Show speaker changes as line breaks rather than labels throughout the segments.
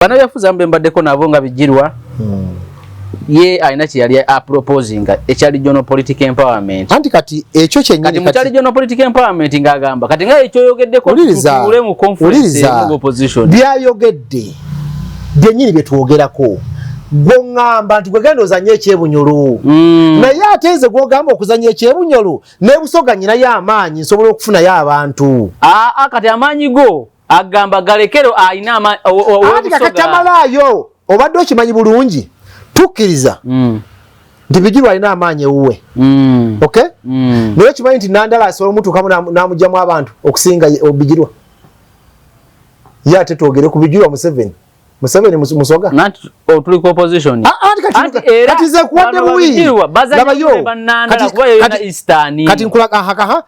Bana yafuza mbembadeko nabo nga bijirwa. Ye alina kiyali proposing ekyali regional political empowerment.
Anti kati ekyo kyenyini
kati mukyali regional political empowerment ngagamba kati nga ekyo yogeddeko tukule mu conference mu opposition.
Byayogedde byenyini byetwogerako. Gongamba nti gwegenda ozanye ekyebunyolo. Naye ateze gwogamba okuzanya ekyebunyolo nebusoga nyina y'amaanyi nsobola okufuna y'abantu.
Kati amaanyi go agamba galekero alina amaanyi
ati kakatamalayo obadde okimanyi bulungi tukkiriza nti bijirwa alina amaanyi ewuwe. Okay? Naye kimanyi nti Nandala asobola omutuukamu n'amugyamu abantu okusinga bijirwa. Ye ate twogere ku bijirwa Museveni musoga
nanti tuli ku opposition
kati ze kuwadde buwi labayo kati nkula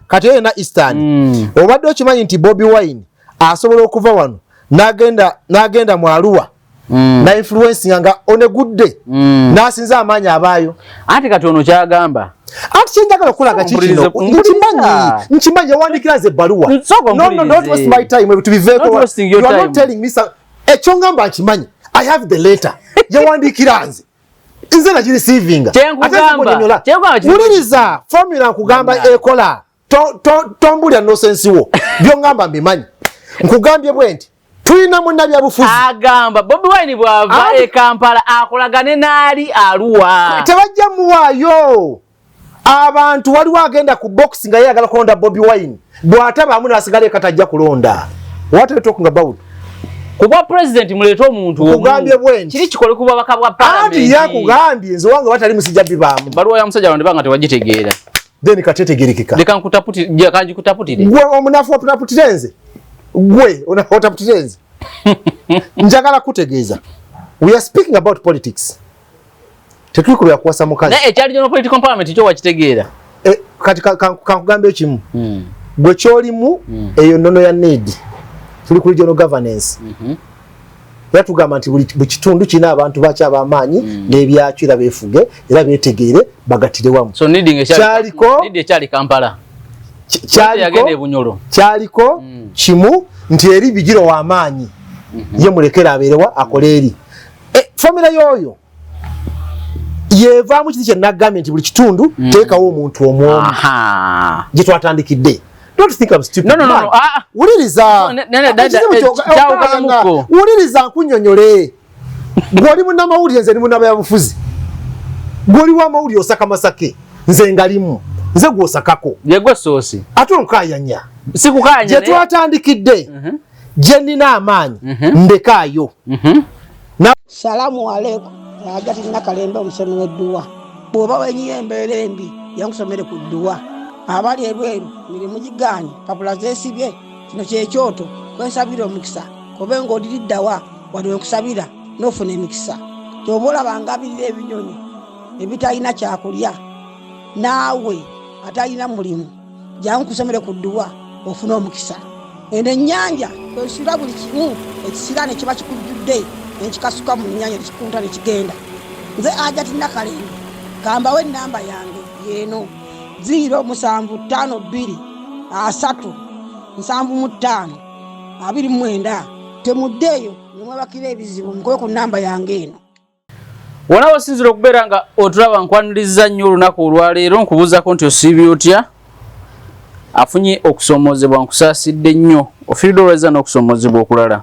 kati yo na Eastern obadde okimanyi nti Bobi Wine asobola okuva wano n'agenda mu Arua na influencing nga on a good day n'asinza amaanyi abaayo.
Anti kati ono kyagamba
ati kyenjagala okulaga kikino nkimanyi yawandikira ze ebbaluwa. No, don't waste my time to be very you are not telling me ekyo ngamba nkimanyi I have the letter yawandikira nze nze na receiving wuliriza formula nkugamba ekola tombulya nonsense wo byo ngamba mbimanyi nkugambye bwenti tulina munnabyabufuzi
agamba Bobi Wine bwava e Kampala akolagane naali Arua
tebajja muwaayo abantu waliwo agenda ku box nga yagala kulonda Bobi Wine bw'ataba amu n'asigala katajja kulonda. What are you talking about?
Kuba president muleto omuntu
kugambye bwenti
kiri kikole kuba bakabwa parliament
ati yakugambye nze wange watali musijja bibamu
baluwa ya musajja wande banga tewagitegeera
then katetegerekeka
leka nkutaputire kanji kutaputire
gwe omunafu aputaputirenze gwe onaputaputirenze njagala kutegeeza we are speaking about politics tetulikuya kuwasa mukazi
na ekyali jono political empowerment kyo wakitegeera
kati kankugambye ekimu gwe kyolimu eyo nnono ya need tuli ku regional governance yatugamba nti buli kitundu kina abantu bakya abamaanyi n'ebyakira beefuge era beetegeere bagatire wamu.
So needing ekyali Kampala yagende Bunyoro
kyaliko kimu nti eri bijiro w'amaanyi ye mulekera abeerewa akole eri formula yoyo yevaamu kiti kye nagambye nti buli kitundu teekawo omuntu omwomu gye twatandikidde. Don't think I'm stupid.
No.
Uliriza. Uliriza nkunyonyole. Gwoli munamawuli nze ni munabyabufuzi. Gwoli wa mawuli osaka masake. Nze ngalimu. Nze gwosakako.
Yegwe sosi.
Ate onkayanya.
Sikukanya.
Je twatandikidde. Je nina amaanyi. Ndekaayo.
Salamu alaykum. Agati nakalembe omusemi w'edduwa. Bw'oba wenyiye embeera embi yankusomere ku dduwa. Abali ebweru mirimu giganye papula zesibye kino kyekyoto kwesabira omukisa kobe ng'odiriddawa waliwe kusabira n'ofuna emikisa kyobola bangabirira ebinyonyi ebitalina kyakulya naawe atalina mulimu jangu kusomere ku dduwa ofuna omukisa eno ennyanja kwesira buli kimu ekisira ne kiba kikujjudde nekikasuka mu nnyanja nekikunta nekigenda nze Agati Nakalembe gambawo ennamba yange yeeno 0525375 temuddeyo nemwebakira ebizibu mukobe ku namba yange eno.
Wona wasinzira okubeera nga otulaba nkwaniriza nnyo olunaku olwaleero nkubuuzako nti osiibye otya afunye okusoomozebwa nkusaasidde nnyo ofiiridde olweza n'okusoomozebwa okulala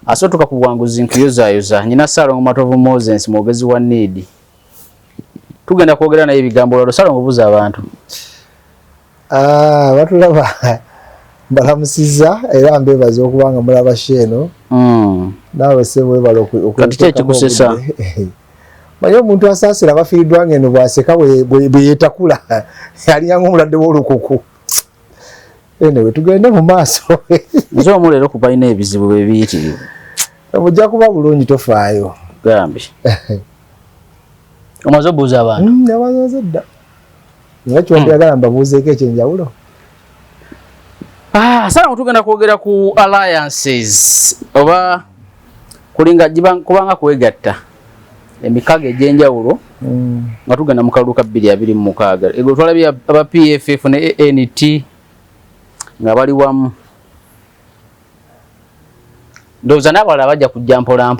asootuka ku bwanguzi nkuyozaayoza nyina Ssaalongo Matovu Moses mwogezi wa Need tugenda kwogera naye ebigambo lwalo Ssaalongo buuza abantu.
Batulaba balamusiza era mbebaza okubanga mulaba sheno naawe sebo ebala
kati kyekikusesa
manyi omuntu asaasira abafiiriddwa ng'eno bw'aseka bwe yeetakula aliyanga omulwadde w'olukuku enewe tugende mu maaso
nze omuleero kuba alina ebizibu bwe biyitirivu
mujja kuba bulungi tofaayo
gambi omaze obuuza abantu
nabazaze dda nga kyondyagala mbabuuzeeko ekyenjawulo.
Ssaalongo tugenda kwogera ku alliances oba kulinga kubanga kwegatta emikago egy'enjawulo nga tugenda mu kalulu ka 2026 ego twalabye aba PFF ne ANT nga bali wamu ndoza n'abalala bajja kujja mpola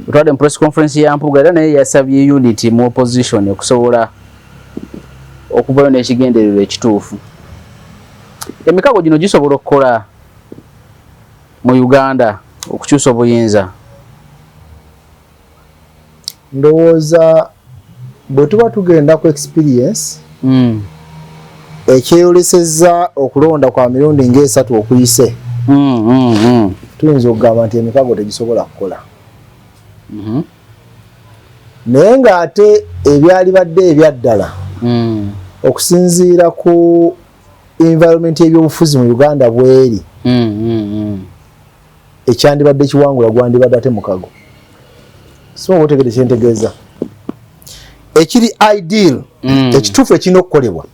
utwade mu press conference ya Mpuuga era naye yasabye unity mu opposition okusobola okuvayo n'ekigendererwa ekituufu. Emikago gino gisobola okukola mu Uganda okukyusa obuyinza?
Ndowooza bwe tuba tugenda ku experience ekyeyolesezza okulonda kwa mirundi ng'esatu okuyise tuyinza okugamba nti emikago tegisobola kukola. Naye ng'ate ebyali badde ebyaddala okusinziira ku environment y'ebyobufuzi mu Uganda bweri ekyandibadde kiwangula gwandibadde ate mukago. So otegede kyentegeeza ekiri ideal ekituufu ekirina okukolebwa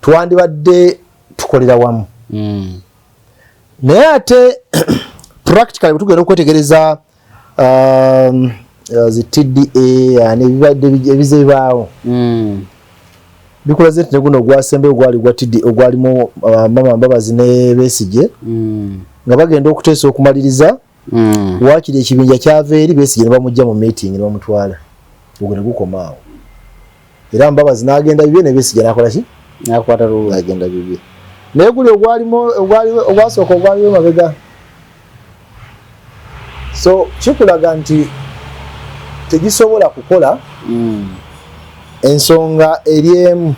twandibadde tukolera wamu naye ate practically bwe tugenda okwetegereza zi TDA n'ebibadde ebize bibaawo bikulaze nti guno ogwasembe ogwalimu Mama Mbabazi ne Besigye nga bagenda okuteesa okumaliriza wakiri ekibinja kyava eri Besigye ne bamujja mu meeting ne bamutwala ogwo ne gukomaawo era Mbabazi n'agenda bibye ne Besigye n'akola ki
n'akwata ruulu
agenda bibye naye guli ogwasooka ogwaliwo mabega. So kikulaga nti tegisobola kukola ensonga eri emu.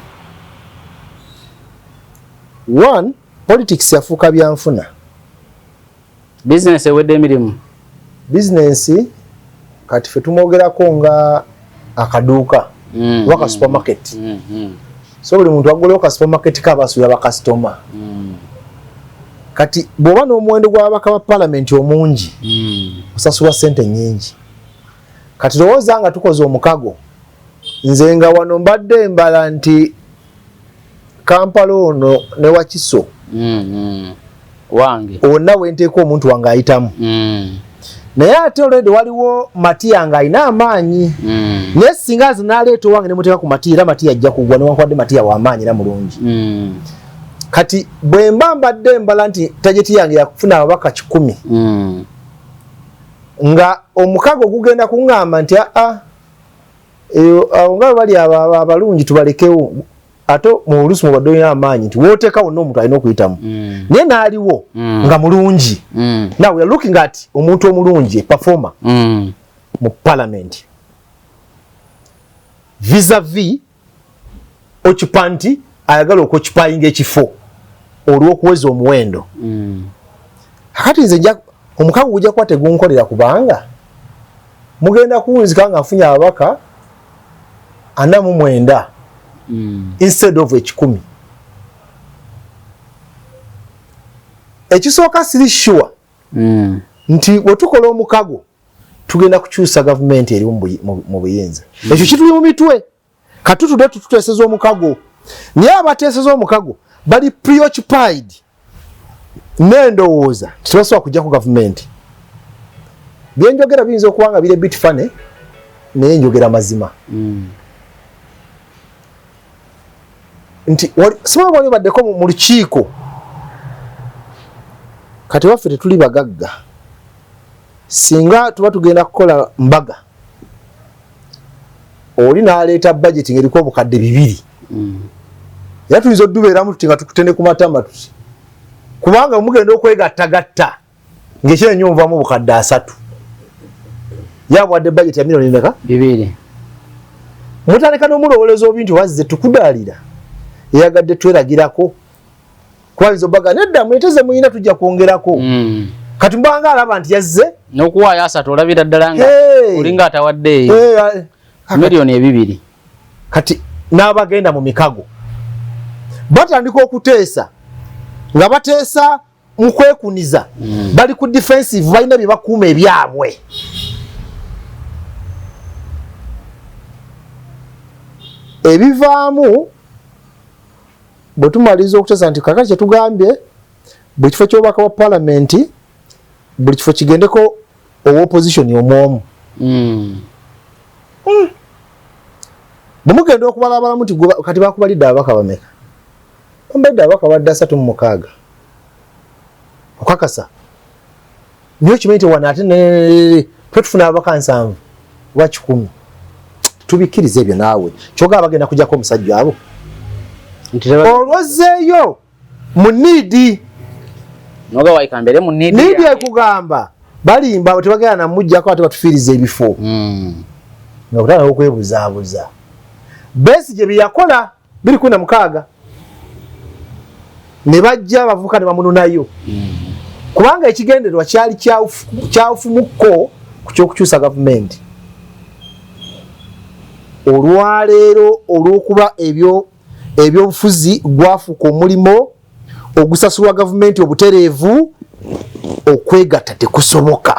One, politics yafuuka byanfuna.
Business ewedde emirimu.
Business kati ffe tumwogerako nga akaduuka waka supermarket. So buli muntu agolewo ka supermarket kabasuula bakasitoma. Kati bw'oba n'omuwendo gw'ababaka ba parliament omungi osasula ssente nnyingi. Kati lowooza nga tukoze omukago nze nga wano mbadde mbala nti Kampala ono ne Wakiso
wange
onna wenteeka omuntu wange ayitamu naye ate olwedde waliwo Matiya nga alina amaanyi naye singa aze n'aleeta owange ne muteeka ku Matiya era Matiya ajja kugwa newankubadde Matiya w'amaanyi era mulungi. Kati bwe mba mbadde mbala nti tajeti yange yakufuna ababaka 10 nga omukago gugenda kuŋŋamba nti awo nga bali abalungi tubalekewo ate mu oluusi mubadde olina amaanyi nti wooteeka wonna omuntu alina okuyitamu naye n'aliwo nga mulungi. Now we are looking at omuntu omulungi performer mu parliament vis-a-vis occupant ayagala okuoccupyinga ekifo olw'okuweza omuwendo. Kakati nze omukago gujja kuba tegunkolera kubanga mugenda kuwunzika nga nfunye ababaka 49 instead of 10. Ekisooka siri sure nti bwe tukola omukago tugenda kukyusa gavumenti eri mu buyinza. Ekyo kituli mu mitwe katutudde tuteeseza omukago naye abateeseza omukago bali preoccupied n'endowooza tebasobola kujja ku gavumenti. Byenjogera biyinza okuba nga biri bit fane naye njogera mazima. Nti sobola bali baddeko mu lukiiko kati waffe tetuli bagagga singa tuba tugenda kukola mbaga oli n'aleeta budget ng'eriko obukadde 2 era tuyinza oddubeeramu tuti nga tukutende ku matama tuti kubanga mugenda okwegattagatta ng'ekiro ennyo nvaamu obukadde 3 yabwadde budget ya milioni ndeka
2
mutandika n'omulowoolezo obi nti wazze tukudaalira eyagadde tweragirako kuba izo baga nedda mweteze muyina tujja kwongerako kati mbanga alaba nti yazze
n'okuwaayo 3 olabira ddala nga olinga atawadde milioni 2
kati n'abagenda mu mikago batandika okuteesa nga bateesa mu kwekuniza bali ku defensive balina bye bakuuma ebyabwe. Ebivaamu bwe tumaliza okuteesa nti kakati kyetugambye buli kifo ky'obubaka bwa palamenti buli kifo kigendeko owa opposition omwomu. Bwe mugenda okubalabalamu nti kati bakubalidde ababaka bameka bambalidde ababaka badde 36 okakasa niyo kimanyi wana ate twetufuna ababaka 7 wa 10 tubikirize ebyo naawe kyoga bagenda kujjako omusajja abo olwozeeyo mu niidi
noga waikambere mu niidi
ekugamba balimba abo tebagenda namujjako ate batufiiriza ebifo nokutana okwebuzaabuza Besigye byeyakola 2016 ne bajja bavuka ne bamununayo kubanga ekigendererwa kyali kyafumukko ku kyokukyusa gavumenti olwaleero olw'okuba ebyobufuzi gwafuuka omulimo ogusasulwa gavumenti obutereevu okwegatta tekusoboka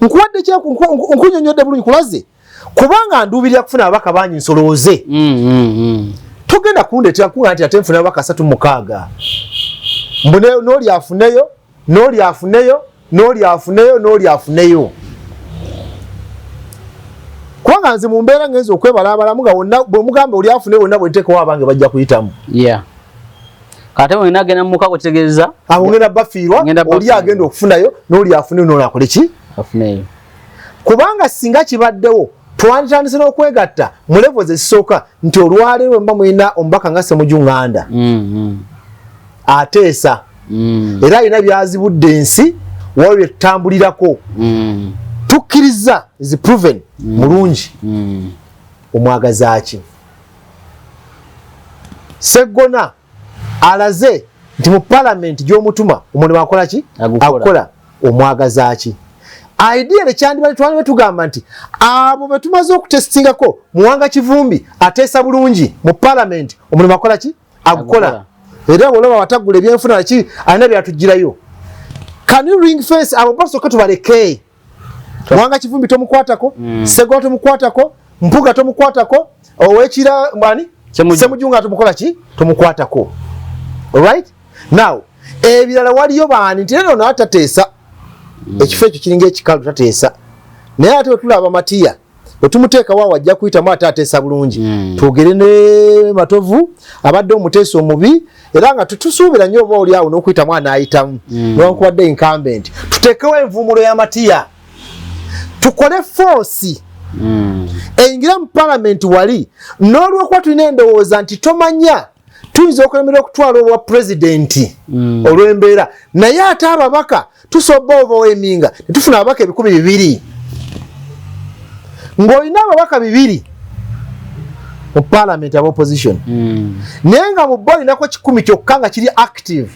nkuwadde nkunyonyodde bulungi kulaze kubanga nduubirira kufuna ababaka bangi nsolooze togenda kundeetera kuga nti ate nfuna ababaka 36 mbune n'oli afuneyo n'oli afuneyo n'oli afuneyo n'oli afuneyo kubanga nze mu mbeera ngenza okwebalabalamu nga wonna bwe mugamba oli afuneyo wonna bwe nteekawo abange bajja kuyitamu
kate bwe nagenda muka kutegeeza
abo ngenda bafiirwa oli agenda okufunayo n'oli afuneyo n'oli akole ki
afuneyo
kubanga singa kibaddewo twanditandise n'okwegatta mu levels ezisooka nti olwaleero mba mulina omubaka nga Ssemujju ateesa era alina byazibudde ensi waliwo byetutambulirako tukkiriza is proven mulungi omwagazaaki Sseggona alaze nti mu palamenti gy'omutuma omulimu akola ki akola omwagazaaki idea lekyandibali twali betugamba nti abo betumaze okutestingako Muwanga Kivumbi ateesa bulungi mu parliament omulimu akola ki agukola era olaba watagula ebyenfuna ki alina byatugirayo can you ring fence abo basoka tubaleke Muwanga Kivumbi tomukwatako Sseggona tomukwatako Mpuga tomukwatako owekira mbani Ssemujju tumukola ki tomukwatako alright now ebirala waliyo baani nti neno natateesa ekifo ekyo kiringa ekikalu tateesa naye ate wetulaba Matiya wetumuteeka wa wajja kuyitamu ate ateesa bulungi twogere ne Matovu abadde omuteesa omubi era nga tutusuubira nnyo oba oli awo n'okuyitamu anaayitamu newankubadde incumbent tuteekewo envuumulo ya Matiya tukole force eyingira mu palamenti wali n'olwokuba tulina endowooza nti tomanya tuyinza okulemera okutwala obwa pulezidenti olw'embeera naye ate ababaka tusobba overwhelminga netufuna ababaka 200 ng'olina ababaka 2 mu palamenti aba opposition naye nga mu bo olinako 10 kyokka nga kiri active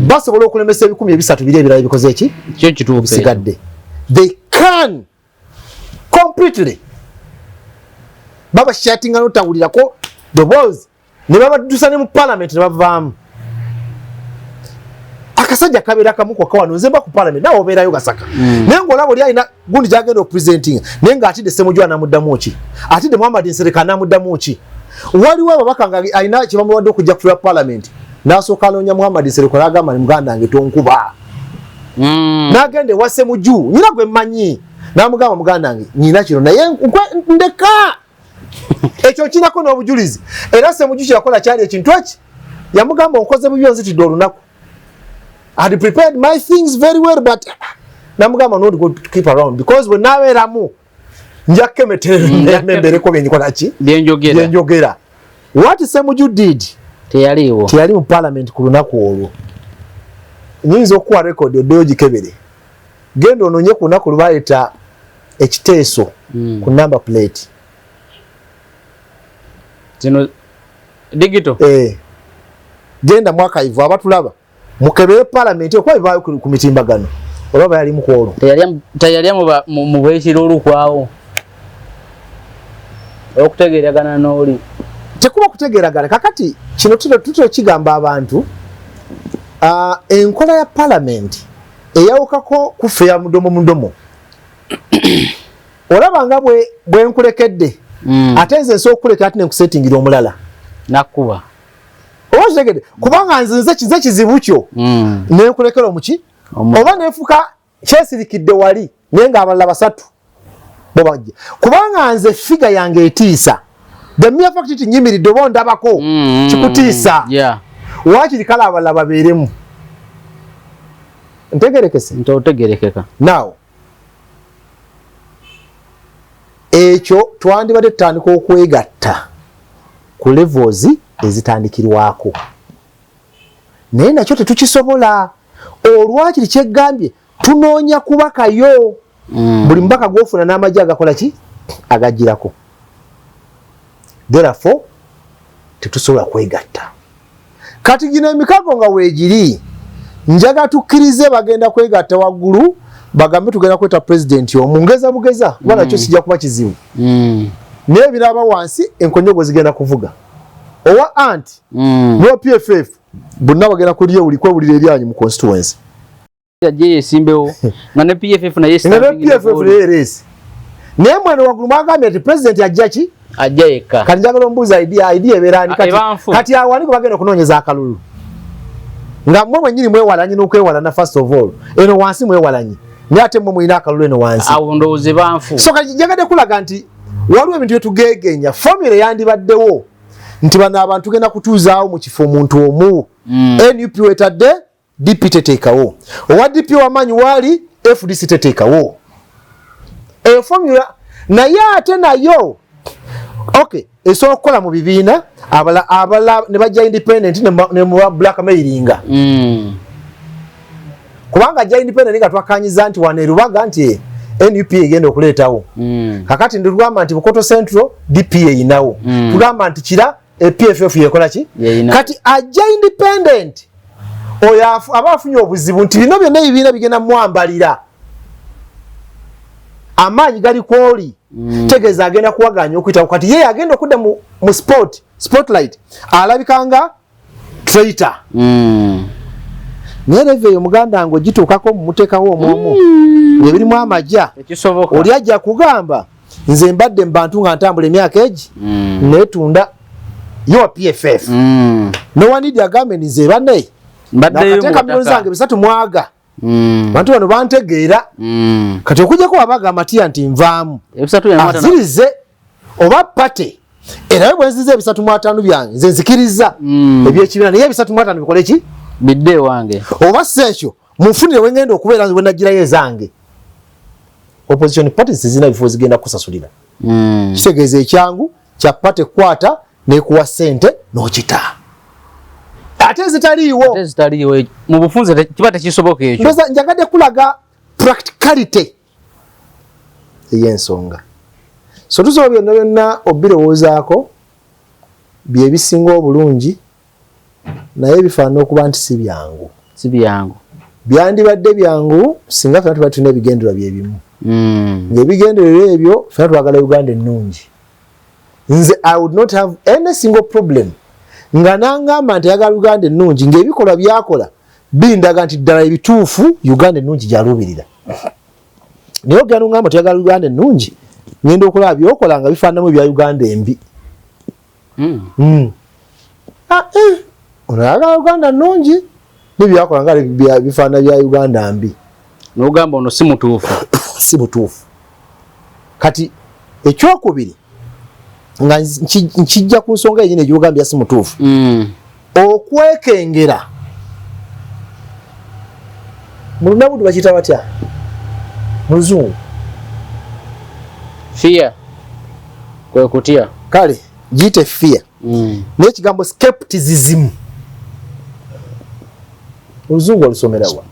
basobola okulemesa 300 biri ebirala bikoze eki bisigadde they can completely baba shatinga notawulirako dobozi ne babadusa ne mu parliament ne bavaamu akasajja kabeera kamu kwa kawano nzemba ku parliament nawo obeerayo gasaka naye ng'olaba oli alina gundi gyagenda okupresentinga naye ng'atidde Ssemujju anamuddamu ki atidde Muhammad Nsereka anamuddamu ki waliwo ababaka nga alina kye bamuwadde okujja kufuula parliament n'asooka anoonya Muhammad Nsereka n'agamba ni muganda wange tonkuba n'agenda ewa Ssemujju nyina gwe mmanyi n'amugamba muganda wange nyina kino naye ndeka ekyo kinako n'obujulizi era Ssemujju kyakola kyali ekintu eki yamugamba onkoze bubyo nzitidde olunaku I had prepared my things very well but namugamba not go to keep around because when nabeeramu nja kemetere membereko byenyikola ki byenjogera what Ssemujju did teyali mu parliament ku lunaku olwo nyinza okuwa record oddeyo gikebere genda onoonye ku lunaku lubayita ekiteeso ku number plate
zino digital
genda mwaka ivu abatulaba mukebere parliament okuba bivaayo ku mitimbagano olaba yali mukwolo
tayali mu bwekiro olukwawo okutegeeragana n'oli
tekuba kutegeeragana kakati kino tutyo kigamba abantu enkola ya parliament eyawukako kufeya mudomo olaba nga bwe nkulekedde ate nze nsobola okukuleka ate nenkusetingira omulala
nakuba
otegedde kubanga nze kizibu kyo nenkulekera omuki oba nefuka kyesirikidde wali naye nga abalala 3 bo bajja kubanga nze figa yange etiisa the mere fact nti nyimiridde oba ondabako kikutiisa wakiri kale abalala babeeremu ntegerekese
ntotegerekeka
now ekyo twandibadde tutandika okwegatta ku levels ezitandikirwako naye nakyo tetukisobola olwakiri kyeggambye tunoonya kubakayo buli mubaka gwofuna n'amagye agakola ki agajjirako therefore tetusobola kwegatta kati gino emikago nga weegiri njaga tukkirize bagenda kwegatta waggulu bagambe tugenda kweta president omu ngeza bugeza kuba nakyo kijja kuba kizibu naye biraba wansi enkonyogo zigenda kuvuga owa anti no PFF bonna bagenda kwewulira eryanyu mu constituency
yaje yesimbewo nga ne PFF naye
PFF naye mwana waggulu mwagambye ati president ajja ki
ajja yekka
kati njagala ombuuza idea ebeerani kati awani bagenda okunoonyeza akalulu nga mmwe mwennyini mwewalanyi n'okwewalana first of all eno wansi mwewalanyi naye ate mmwe mulina akalulu eno wansi
awo ndowooze banfu
so kati njagadde kulaga nti waliwo ebintu byetugeegenya formula yandibaddewo nti bano abantu tugenda kutuuzaawo mu kifo omuntu omu NUP wetadde DP teteekawo owa DP wamaanyi waali FDC teteekawo eyo formula naye ate nayo okay esobola okukola mu bibiina abala ne bajja independent ne muba blackmailinga kubanga ajja independent nga twakanyiza nti wano erubaga nti NUP egenda okuleetawo kakati nditugamba nti Bukoto Central DP eyinawo tugamba nti kira PFF yekola ki kati ajja independent oyo aba afunye obuzibu nti bino byonna ebibiina bigenda mwambalira amaanyi gali kwoli tegeeza agenda kuwaganya okuyitawo kati ye agenda okudda mu spotlight alabikanga traitor naye leve eyo muganda ngo gituukako mumuteekawo omwomu ebirimu amajja oli ajja kugamba nze mbadde mbantu nga ntambula emyaka egi neetunda yowa PFF nowanidi agambe nze banne nakateeka milioni zange 3 mwaga bantu bano bantegeera kati okujjako wabaga amatiya nti nvaamu azirize oba pate era bwe nzize 3.5 byange nze nzikiriza ebyekibiina naye 3.5 bikole ki
bidde wange
oba sekyo munfunire wengenda okubeera nze wenagirayo ezange opposition parties zina bifo zigenda kusasulira kitegeeza ekyangu kya pate kwata nekuwa sente n'okita ate zitaliiwo
mu bufunze kiba tekisoboka ekyo
ndoza njagadde kulaga practicality ey'ensonga so tusobola byonna byonna obirowoozaako bye bisinga obulungi naye bifaanana okuba nti si byangu byandibadde byangu singa fena tuba tulina ebigendererwa bye bimu ng'ebigendererwa ebyo fena twagala Uganda ennungi nze I would not have any single problem nga nangamba nti ayagala Uganda ennungi ng'ebikolwa byakola bindaga nti ddala ebituufu Uganda ennungi gy'aluubirira naye ogenda ngamba nti ayagala Uganda ennungi ngenda okulaba byokola nga bifaananamu ebya Uganda embi ono ayagala Uganda nnungi nebyakola nga bifaanana bya Uganda mbi
n'ogamba ono si mutuufu
si butuufu kati ekyokubiri nga nkijja ku nsonga yenyini egyogambya si mutuufu okwekengera mu lunabudu bakiyita batya mu luzungu
fear kwe kutya
kale giyite fear n'ekigambo skepticism oluzungu olusomerawa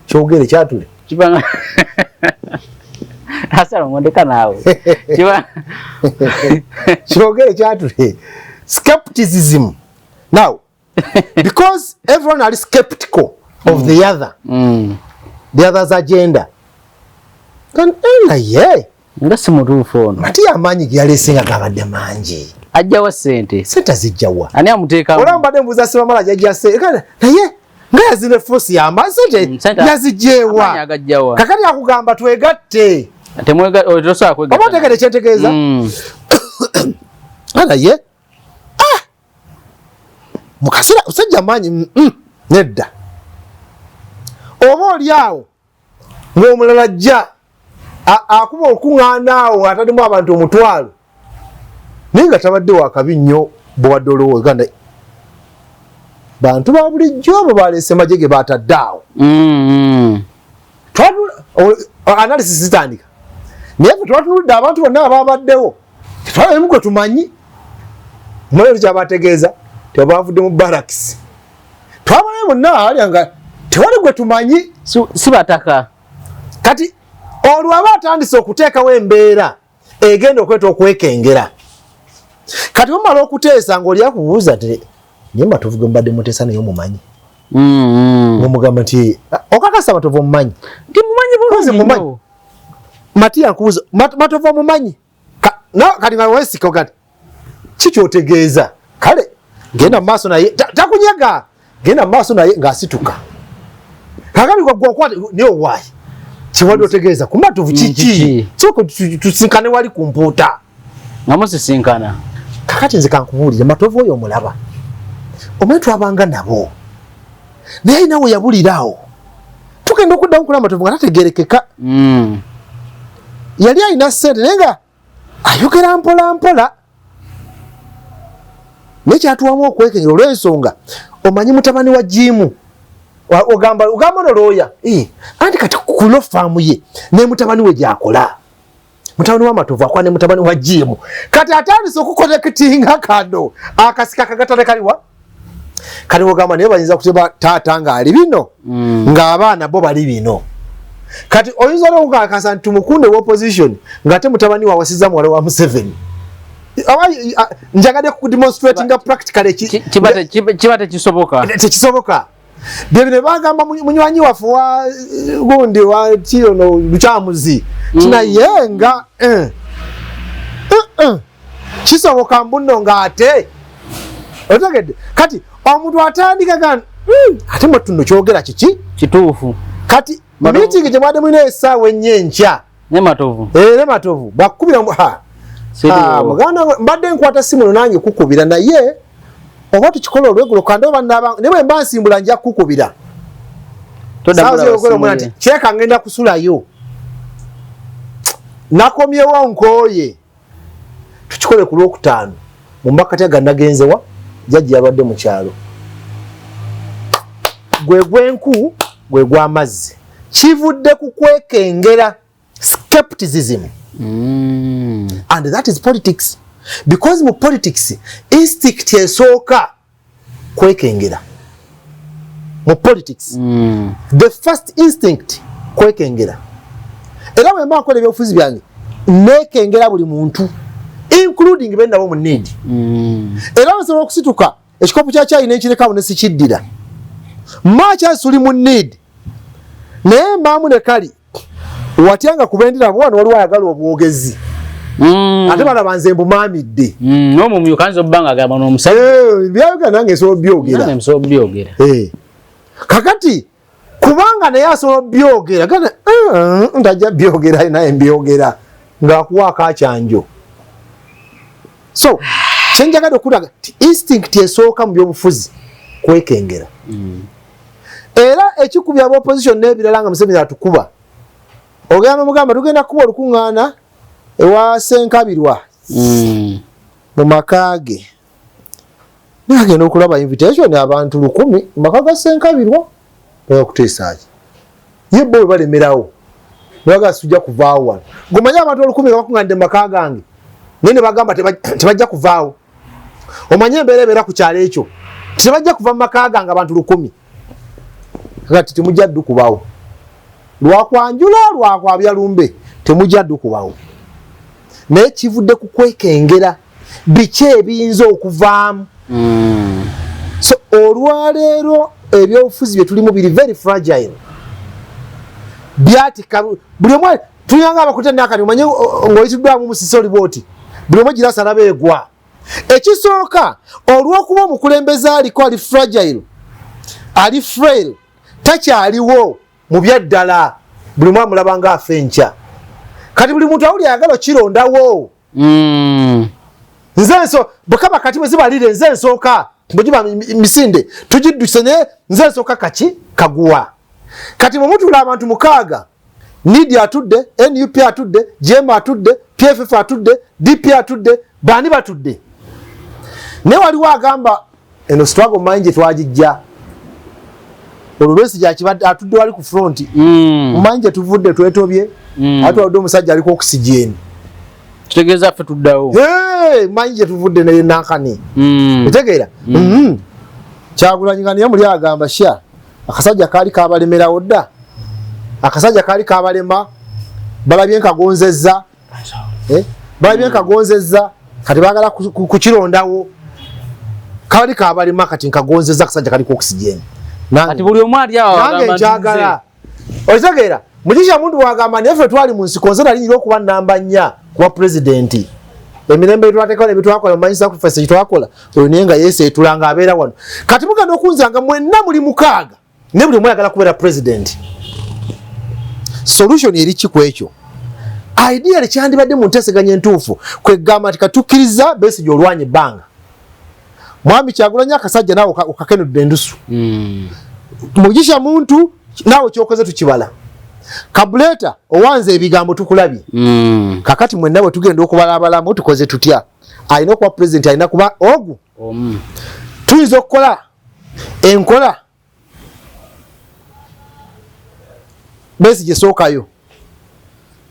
kyogere kyatule
kibanga asala ngondeka naawe
kyogere kyatule skepticism now because everyone are skeptical of the other's agenda kan naye
nga si mutuufu ono
ati amaanyi gyaleesenga gabadde mangi
ajjawa sente
zijjawa
ani amuteekamu
olaba mbadde mbuuza Sibamala jajja sente naye nga yazine force y'amaanyi sente yazigyewa kakati akugamba twegatte oba otegere kyentegeeza naye mukasera osajja amaanyi nedda oba oli awo ng'omulala ajja akuba okuŋŋaana awo atalimu abantu 1,000 naye nga tabadde wakabi nnyo bw'obadde olowooza bantu ba bulijjo abo balese majege bataddawo analysis zitandika naye twatunulidde abantu bonna ababaddewo tetwalamu gwe tumanyi mwero kyabategeeza tebavudde mu barracks twabalayo bonna alya nga tewali gwe tumanyi
si bataka
kati olwo aba atandise okuteekawo embeera egenda okweta okwekengera kati omala okuteesa ng'oli akubuuza ti naye Matovu gwe mbadde muteesa naye omumanyi ng'omugamba nti okakasa Matovu omumanyi
ndi mumanyi bulungi
Matiya nkubuuza Matovu omumanyi kati nga weesika ogati kikyotegeeza kale genda maaso naye takunyega genda maaso naye ng'asituka kakati gwakwate naye owaayi kiwali otegeeza ku Matovu kiki soko tusinkane wali ku mpuuta
nga musisinkana
kakati nze kankubuulire Matovu oyo omulaba omwe twabanga nabo naye nawe yabulirawo tugenda okuddamu kula Matovu nga tategerekeka yali alina ssente naye nga ayogera mpola mpola naye kyatuwamu okwekengera olw'ensonga omanyi mutabani wa jimu ogamba nolooya anti kati kulo faamu ye ne mutabani we gyakola mutabani wa Matovu akola ne mutabani wa jimu kati atandise okukolekitinga kado akasika kagatale kaliwa kali ogamba naye bayinza kuteba taata ng'ali bino ng'abaana bo bali bino kati oyinza n'okukakasa nti tumukunde w'opposition ng'ate mutabani wa wasiza muwala wa Museveni njagadde kudemonstratinga practically
kiba
tekisoboka bye ne bagamba munywanyi waffe wa gundi wa kiono Lukyamuzi tinayenga kisoboka mbuno ng'ate otegedde kati omuntu atandika gano ate mwetuno kyogera kiki
kituufu
kati meeting gye mwadde mulina essaawa ennyo
ne Matovu
ne Matovu bakubira muganda mbadde nkwata simu nange kukubira naye oba tukikola olweggulo kandi oba ne bwe mba nsimbula nja kukubira nti kyeka ngenda kusulayo nakomyewo nkooye tukikole ku Lwokutaano mu mbakati ga nagenzewa jjajja yabadde mu kyalo gwe gwenku gwe gw'amazzi kivudde ku kwekengera skepticism and that is politics because mu politics instinct esooka kwekengera mu politics the first instinct kwekengera era bwe mba nkola ebyobufuzi byange nekengera buli muntu including bendabo mu need era nsobola okusituka ekikopo kya cyayi nenkirekawo ne sikiddira macha suli mu need naye mbaamu ne kali watyanga kubendera bwana waliwo ayagala obwogezi ate balaba nze mbumamidde
n'omumyu kanza obbanga agamba n'omusajja
byayoga nange nsobola byogera kakati kubanga naye asobola byogera gana ntajja byogera naye mbyogera ng'akuwa akakyanjo so kyenjagala okulaga instinct esooka mu byobufuzi kwekengera era ekikubya ab'opposition n'ebirala nga Museveni atukuba ogenda mugamba tugenda kuba olukuŋŋaana ewa Senkabirwa mu maka ge naye agenda okulaba invitation abantu 100 mu maka ga Senkabirwa bakuteesaki ye bo balemerawo baga sujja kuvaawo wano gomanya abantu 100 nga bakuŋŋaanidde mu maka gange naye ne bagamba tebajja kuvaawo omanye embeera ebeera ku kyalo ekyo tebajja kuva mu maka gange abantu 100 kati temujja ddu kubawo lwakwanjula lwakwabya lumbe temujja ddu kubawo naye kivudde ku kwekengera biki ebiyinza okuvaamu so olwaleero ebyobufuzi bye tulimu biri very fragile byatika buli omwe tuyanga abakutte nakati omanye ng'oyitiddwamu musisi oli bwoti buli omwe girasala beegwa ekisooka olw'okuba omukulembeze aliko ali fragile ali frail takyaliwo mu byaddala buli mwa mulaba nga afa enkya kati buli muntu awuli ayagala okirondawo nze bukaba kati bwe zibalire nze nsooka mugiba misinde tugidduse naye nze nsooka kaki kaguwa kati mwe mutula abantu 6 NIDI atudde NUP atudde JM atudde PFF atudde DP atudde bani batudde ne waliwo agamba eno struggle manje twagijja olubesi jakibadde atudde wali ku front manje tuvudde twetobye ate wadde omusajja aliko oxygen
tutegeeza ffe tuddawo
manje tuvudde naye nakani otegeera Kyagulanyi nga niye muli agamba sha akasajja kaali kabalemerawo dda akasajja kaali kabalema balabye nkagonzezza balabye nkagonzezza kati baagala kukirondawo kaali kabalema kati nkagonzezza akasajja kaliko oxygen
kati buli omu ali awo
nange njagala okitegeera Mugisha Muntu wagamba neffe twali mu nsiko nze nali nyina okuba namba 4 kuba pulezidenti emirembe twateekawo nebitwakola mumanyi sacrifice kitwakola oyo naye nga yeeseetulanga abeera wano kati mugenda okunzanga mwenna muli mukaaga ne buli omu ayagala kubeera pulezidenti solution eri ki ku ekyo ideal kyandibadde mu nteeseganya entuufu kwegamba nti katukkiriza Besigye olwanya ebbanga mwami Kyagulanyi akasajja naawe okakenudde endusu Mugisha Muntu naawe kyokoze tukibala Kabuleta owanze ebigambo tukulabye kakati mwenna bwe tugenda okubalabalamu tukoze tutya alina okuba president alina kuba ogu tuyinza okukola enkola Besigye sookayo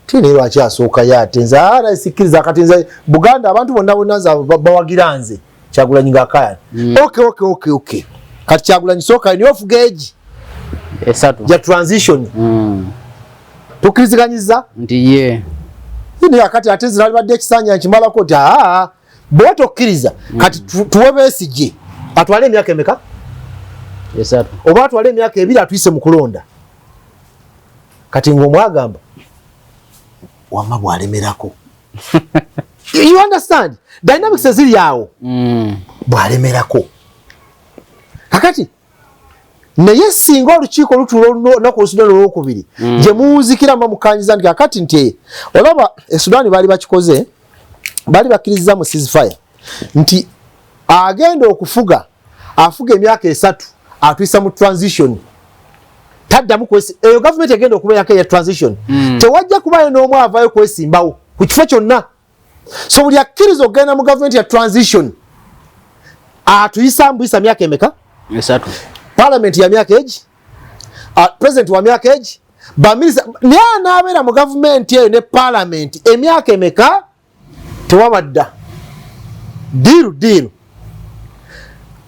tini lwaki asookayo ate nze sikiriza kati nze Buganda abantu bonna bawagira nze Kyagulanyi ng'akaaya okay kati Kyagulanyi sookayo niyo ofuga egi
esatu
ya transition tukiriziganyiza
nti ye
ini akati ate zirali badde ekisanya nkimalako nti bwe tokkiriza kati tuwe Besigye atwale emyaka emeka
esatu
oba atwale emyaka 2 atuyise mu kulonda kati ng'omwagamba wamma bwalemerako you understand dynamics eziri awo bwalemerako kakati naye singa olukiiko lutuula olunaku Sudan olwokubiri gye muwunzikira mukanyiza nti kakati nti olaba Sudan baali bakikoze baali bakkiriza mu ceasefire nti agenda okufuga afuga emyaka 3 atuyisa mu transition taddamu eyo government egenda okubeerako ya transition tewajja kubayo n'omu avaayo kwesimbawo ku kifo kyonna so buli akkiriza okugenda mu government ya transition atuyisa mbuyisa myaka emeka
esatu
parliament ya myaka egi president wa myaka egi baminisa naye anaabeera mu government eyo ne parliament emyaka emeka tewabadda diiru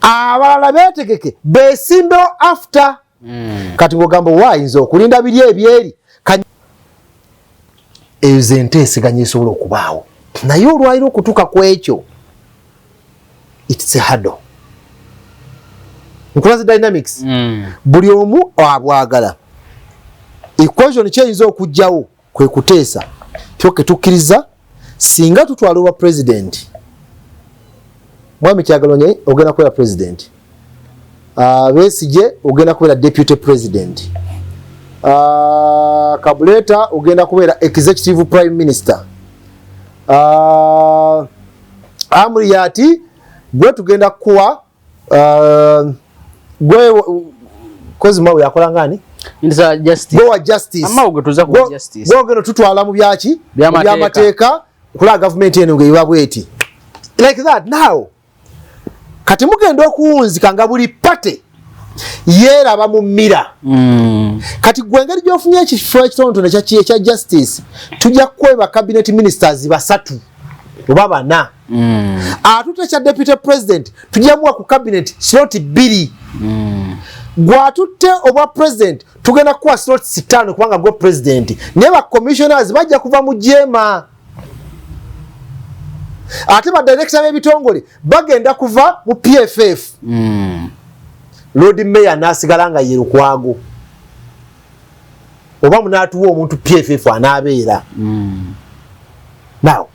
abalala beetegeke beesimbewo after kati ng'ogamba waayinza okulinda biri ebyeri eyo ze nteeseganya esobola okubaawo naye olwaliro okutuuka ku ekyo it's a hurdle nkulaze dynamics buli omu abwagala equation kyeyinza okujjawo kwe kuteesa kyoke tukkiriza singa tutwala obwa president mwami Kyagulanyi ogenda kubeera president Besigye ogenda kubeera deputy president Kabuleta ogenda kubeera executive prime minister Amuriat gwe tugenda kuwa gwe kozi mawe yakola ngani
inza justice
gwe wa justice
amawe tuza ku justice
gwe ogenda tutwala mu byaki byamateeka kula government eno ngeiba bweti like that now kati mugenda okuwunzika nga buli pate yeeraba mu mmira kati gwe engeri gy'ofunye ekifo ekitonotono ekya justice tujja kukweba cabinet ministers 3 oba 4 atutte kya deputy president tujja muwa ku cabinet slot 2 gwatutte obwa president tugenda kuwa slot 5 kubanga gwe president naye ba commissioners bajja kuva mu jema ate ba director b'ebitongole bagenda kuva mu PFF Lord Mayor nasigala nga yerukwago oba munatuwa omuntu PFF anaabeera now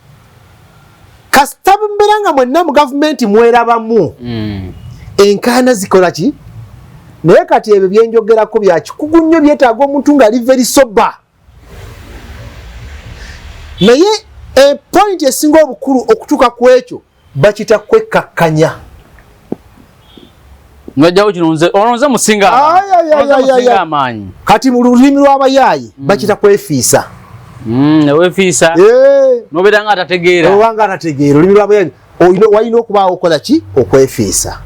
kasitabu mberanga mwenna mu government mwerabamu enkaana zikola ki naye kati ebyo byenjogerako bya kikugu nnyo byetaaga omuntu nga ali very sober naye point esinga obukulu okutuuka ku ekyo bakita kwekkakkanya
ngajjawo kino olonze musinga amaanyi
kati mu lulimi lw'abayaayi bakita kwefiisa
newefiisa nobeera nga atategeera
olulimi lw'abayaayi walina okubaawo okola ki okwefiisa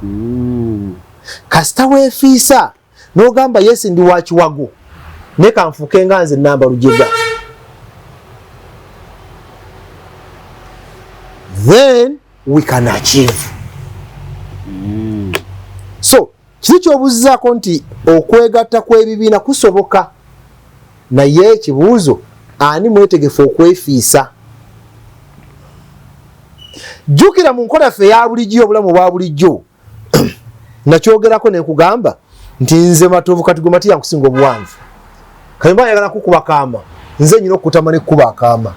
kasita weefiisa n'ogamba yesi ndi wa kiwago ne kanfuuke nga nze Namba Rujega then we can achieve so kiri ky'obuuzizaako nti okwegatta kw'ebibiina kusoboka naye ekibuuzo ani mwetegefu okwefiisa jjukira mu nkola ffe eya bulijjo obulamu bwa bulijjo nakyogerako ne nkugamba nti nze Matovu Katigoma yankusinga obuwanvu kayimba ayagala kukuba kaama nze nyina okutama ne kuba akaama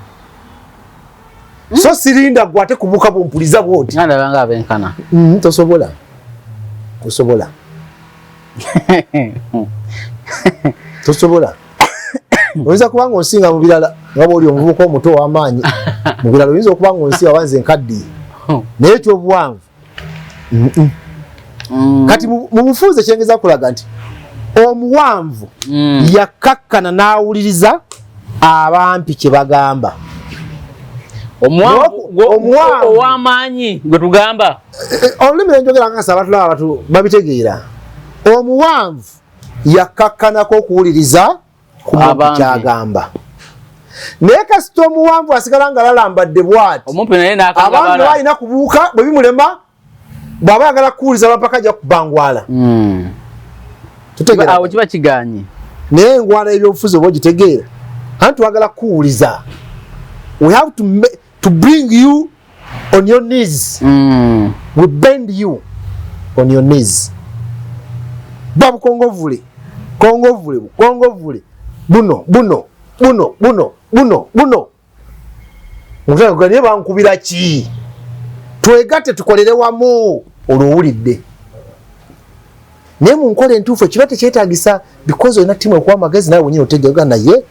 so sirinda gwe ate kubuuka bumpuliza bwoti
ndabanga abenkana
tosobola tosobola tosobola oyinza kuba nga onsinga mu birala nga bw'oli omuvubuka omuto ow'amaanyi mu birala oyinza okuba nga onsinga wanze enkaddiye naye ekyobuwanvu kati mu bufunze kyengeza kulaga nti omuwanvu yakkakkana n'awuliriza abampi kye bagamba
omuwanvu ow'amaanyi gwe tugamba
olulimi nenjogera nga sabatulaba abantu babitegeera omuwanvu yakkakkanako okuwuliriza ku muntu kyagamba naye kasita omuwanvu asigala nga lalambadde bw'ati abantu balina kubuuka bwe bimulema bw'aba yagala kuwuliza bampaka ajja kubangwala
awo kiba kiganye
naye engwala y'ebyobufuzi oba ogitegeera anti twagala kuwuliza we have to bring you on your knees we bend you on your knees babukongovule kongovule buno mutaka gani bankubira ki twegatte tukolere wamu olowulidde naye mu nkola entuufu kiba tekyetaagisa because olina ttiimu okuba amagezi nawe wenyini otegeera naye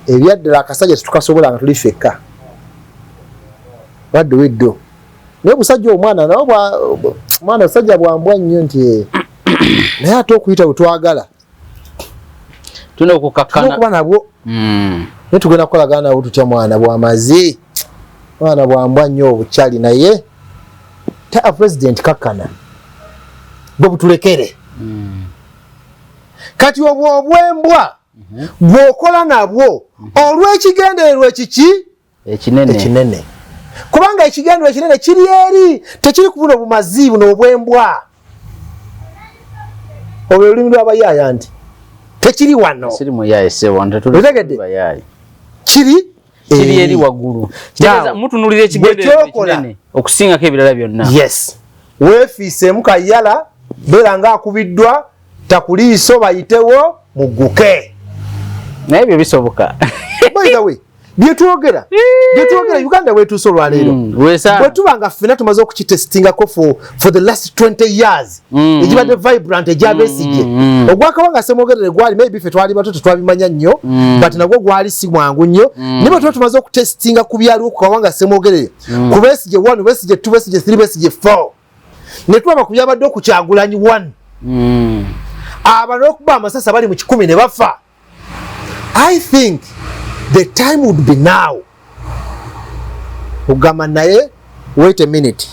ebyaddala akasajja tetukasobola nga tuli ffekka badde weddo naye busajja omwana nawe mwana busajja bwambwa nnyo nti naye ate okuyita bwe twagala
tulina okukakkana
okuba nabwo naye tugenda kukolagana nabo tutya mwana bwamazi mwana bwambwa nnyo obukyali naye ta president kakkana bwe butulekere kati obwo obwembwa bw'okola nabwo olw'ekigendererwa ekiki ekinene kubanga ekigendererwa ekinene kiri eri tekiri ku buno bumazi buno obwembwa olwo olulimi lw'abayaaya nti tekiri wano kiri
eri waggulu mutunulira ekigendererwa ekinene okusingako ebirala byonna
yes weefiiseemu kayala beera nga akubiddwa takuliiso bayitewo mugguke
naye ebyo bisoboka
by the way byetwogera Uganda wetuuse olwaleero bwe tuba nga ffena tumaze okukitesitingako for the last 20 years egibadde vibrant egyabeesigye ogwakabanga semwogerere gwali maybe ffe twali bato tetwabimanya nnyo but nagwo gwali si mwangu nnyo naye bwe tuba tumaze okutesitinga ku byaliwo ku kabanga semwogerere ku Besigye 1 Besigye 2 Besigye 3 Besigye 4 ne tulaba ku byabadde okukyagulanyi 1 abantu okuba amasasa bali mu 10 ne bafa. I think the time would be now. Ugama naye, wait a minute.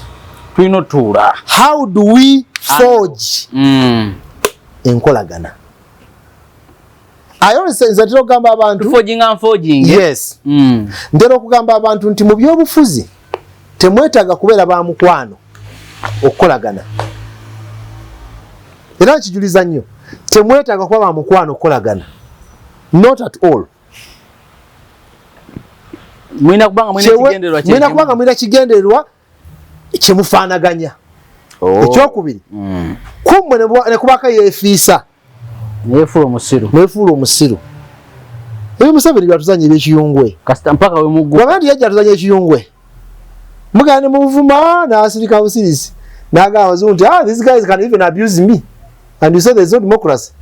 How do we forge enkolagana? I always say that okugamba abantu
forging and forging.
Yes. Ndero okugamba abantu nti mu byobufuzi temwetaaga kubeera ba mukwano okukolagana. Era kijuliza nnyo temwetaaga kuba ba mukwano okukolagana. Not at all.
Mwina kubanga
mwina kigendererwa kyemufaanaganya. Ekyokubiri kummwe ne kubaka yeefiisa neefuula omusiru. Ebyo Museveni byatuzanya ebyekiyungwe
mpaka we muggwa
wabandi yajja atuzanya ekiyungwe mugenda ne muvuma n'asirika busirisi n'agamba abazungu nti these guys can even abuse me and you say there's no democracy.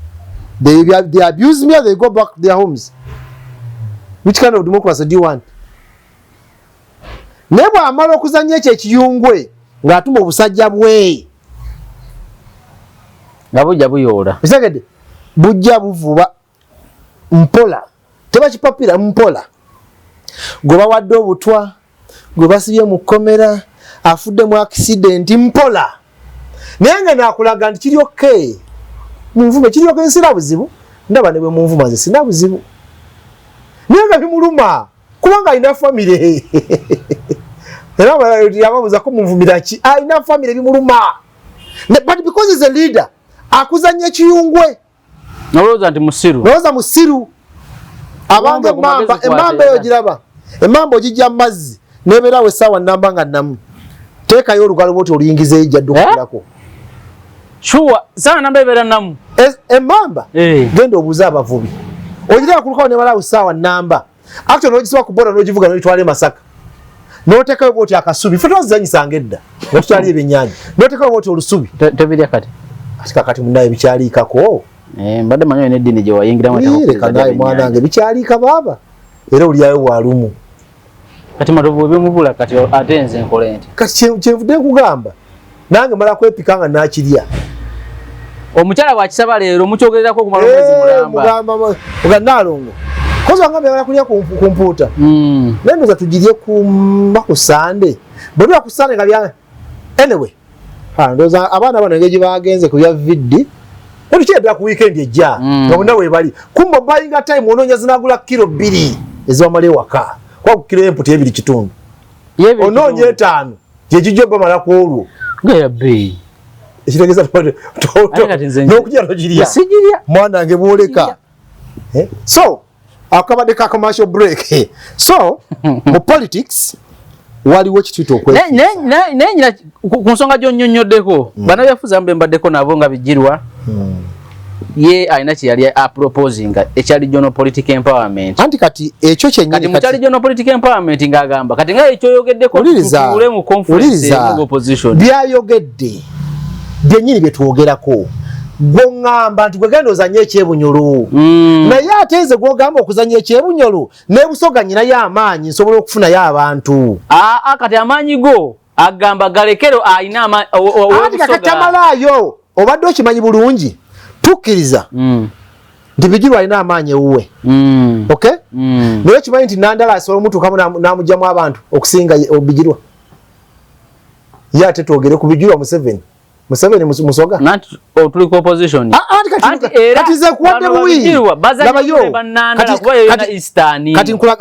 They abuse me or they go back to their homes. Which kind of democracy do you want? Nebo amala okuzanya ekyo ekiyungwe ng'atuma obusajja bwe
nga bujja buyoola
bisegedde bujja buvuba mpola tebakipapira mpola gwe bawadde obutwa gwe basibye mu kkomera afudde mu accident mpola naye nga nakulaga nti kiri okay munvume kiri okay nsira buzibu ndaba ne bwe munvuma nze sina buzibu naye nga bimuluma kubanga alina family era yababuuza ko munvumira ki alina family bimuluma but because he's a leader akuzanya ekiyungwe
noloza nti musiru
noloza musiru abange emamba eyo giraba emamba ogijja mazzi nebeerawo essaawa namba nga namu teekayo olugalo bwoti oluyingiza ejja ddukulako
shuwa sana namba ebeera namu
emamba genda obuuza abavubi ogiraba kulukawo nebalawo essaawa namba actually n'ogisiba ku boda n'ogivuga n'ogitwala e Masaka n'oteekayo bwoti akasubi ffe twazizanyisanga edda nga tutwali ebyennyanja n'oteekayo bwoti olusubi
tebirya kati
ati kakati munnaye bikyaliikako
mbadde manyi n'eddiini gye wayingiramu
leka naye mwanange bikyaliika baaba era olyayo waalumu
kati matovu ebimubula kati ate nze nkole nti
kati kyenvudde nkugamba nange mala kwepika nga nakirya
omukyala bwakisaba leero mukyogererako okumala omwezi mulamba
nga naalongo kozi wangambe yagala kulya ku mpuuta naye ndoza tugirye kumba ku sande bwe tuba ku sande nga bya anyway ndoza abaana bano engeri gye bagenze ku bya viddi netukyedera ku weekend ejja nga bonna weebali kumba bayinga time onoonya zinagula kilo 2 ezibamala ewaka kuba ku kilo emputi 2.5 onoonya 5 gyegijja bamala ku olwo ekitegeeza n'okujja togirya mwanange bwoleka so akabadde ka commercial break so mu politics waliwo kitito okwe
nenyina ku nsonga gy'onnyonnyoddeko bannabyafuzi abamu bembaddeko nabo nga bijjirwa ye alina kyeyali aproposinga ekya regional political empowerment
anti kati ekyo kyennyini
kati mu kya regional political empowerment ng'agamba kati nga ekyoyogeddeko tutuule mu conference mu opposition
byayogedde byennyini bye twogerako gw'oŋŋamba nti gwe genda ozanye ekyebunyolo naye ate nze gw'ogamba okuzanya ekyebunyolo n'ebusoga nyinayo amaanyi nsobola okufunayo abantu
kati amaanyi go agamba galekero alina
ati kakati amalaayo obadde okimanyi bulungi tukkiriza nti Bijirwa alina amaanyi ewuwe okay naye okimanyi nti Nandala asobola omutuukamu n'amugyamu abantu okusinga Bijirwa ye ate twogere ku Bijirwa Museveni musoga
nanti otuliko opposition
kati ze kuwadde buwi labayo kati nkula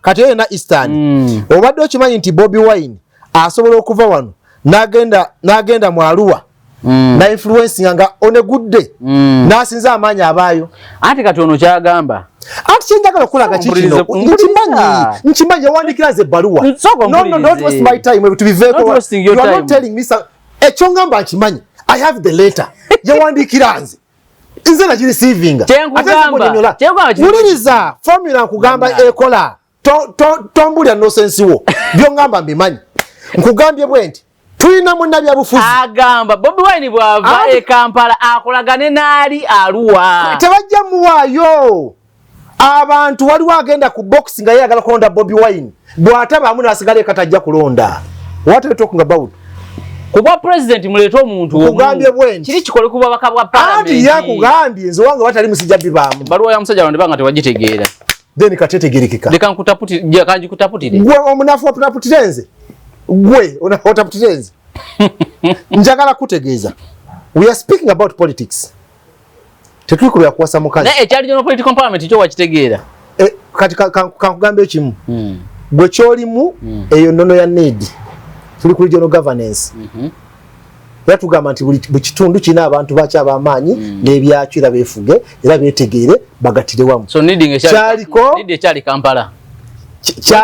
kati yeye na Eastern obadde okimanyi nti Bobi Wine asobola okuva wano n'agenda mu Arua na influencing nga on a good day n'asinza amaanyi abaayo
anti kati ono kyagamba
anti kyenjagala okulaga kikino nkimanyi yawandikira ze ebbaluwa no don't waste my time to be very you are not telling me ekyo ngamba nkimanyi I have the letter yawandikira nze nagiri receiving wuliriza formula nkugamba ekola tombulya nonsense wo byongamba mbimanyi nkugambye bwe nti tulina munnabyabufuzi
agamba Bobi Wine bw'ava e Kampala akolagane n'ali Arua
tebajja muwaayo abantu waliwo agenda ku box nga yeyagala kulonda Bobi Wine bw'atabaamu n'asigala ekatajja kulonda what are you talking about
kuba president muleta omuntu
kugambye bwenti
kiri kikole kuba baka bwa parliament
andi yakugambye nze wange watali musijja bibamu
baruwa ya musajja wande banga tewagitegeera
then katetegerekeka
leka nkutaputi je kanji kutaputire
gwe omunafu tunaputirenze gwe unaputitenze njagala kutegeeza we are speaking about politics tetuli ya kuwasa mukazi
na ekyali jono political empowerment kyo wakitegeera
kati kankugambe ekimu gwe kyolimu eyo nnono ya need tuli ku regional governance yatugamba nti buli kitundu kina abantu bacha abamaanyi n'ebyakyo era befuge era betegeere bagatire wamu
so needing ekyali Kampala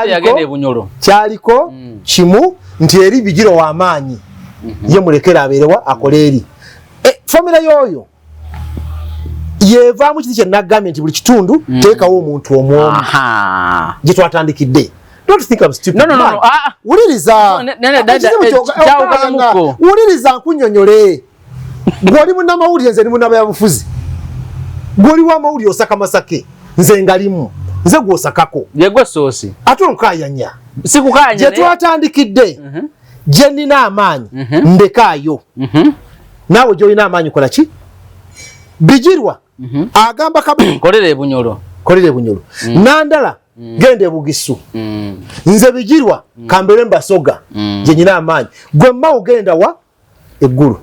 yagende bunyolo kyaliko kimu nti eri Bijirwa w'amaanyi ye mulekera abeerewa akole eri formula yoyo yevaamu kiti kye nagambye nti buli kitundu teekawo omuntu omwomu gye twatandikidde. Don't think I'm stupid.
No.
Uliriza. Uliriza nkunyonyole. Gwali munamawuli nze ni munabyabufuzi. Gwali wa mawuli osaka Masake. Nze ngalimu. Nze gwosakako.
Yegwe sosi.
Ate nkayanya.
Sikukanya.
Je twatandikidde. Je nina amaanyi. Ndekaayo. Nawe jo ina amaanyi kola ki? Bijirwa. Agamba kabu.
Kolere bunyolo.
Kolere bunyolo. Nandala gende Bugisu nze Bijirwa kambere Mbasoga je nyina amanyi gwe Mao genda wa eggulu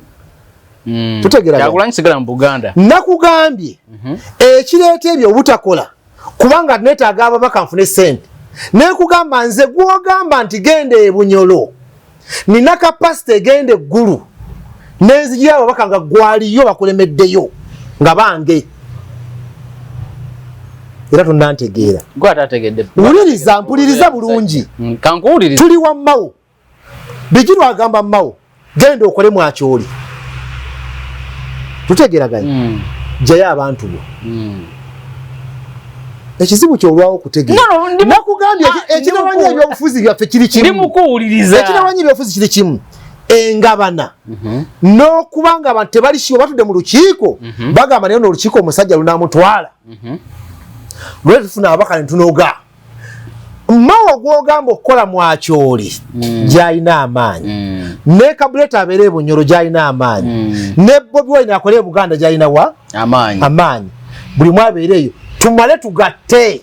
tutegera
yakulanyi sigala mu Buganda
nakugambye ekireeta ebyo obutakola kubanga netaaga ababaka nfune sente nekugamba nze gwogamba nti gende e Bunyolo nina kapasite gende eggulu nenzijira ababaka nga gwaliyo bakulemeddeyo nga bange era tonantegeera
gwatategedde
wuliriza mpuliriza bulungi
kankuwuliriza
tuli wa Mao Bijirwa agamba Mao genda okole mwakyoli tutegeraganya jayo abantu bo ekizibu kyolwawo kutegeera nakugambye ekirawanya ebyobufuzi byaffe kiri kimu
ndimukuwuliriza
ekirawanya ebyobufuzi kiri kimu engabana n'okubanga abantu tebalishiwe batudde mu lukiiko bagamba naye n'olukiiko omusajja lunamutwala lwe tufuna ababaka ne tunoga Mao gwogamba okukola mwakyoli gy'alina amaanyi ne Kabuleta abeera e Bunyoro gy'alina amaanyi ne Bobi Wine akola e Buganda gy'alina wa amaanyi buli mwabeera eyo tumale tugatte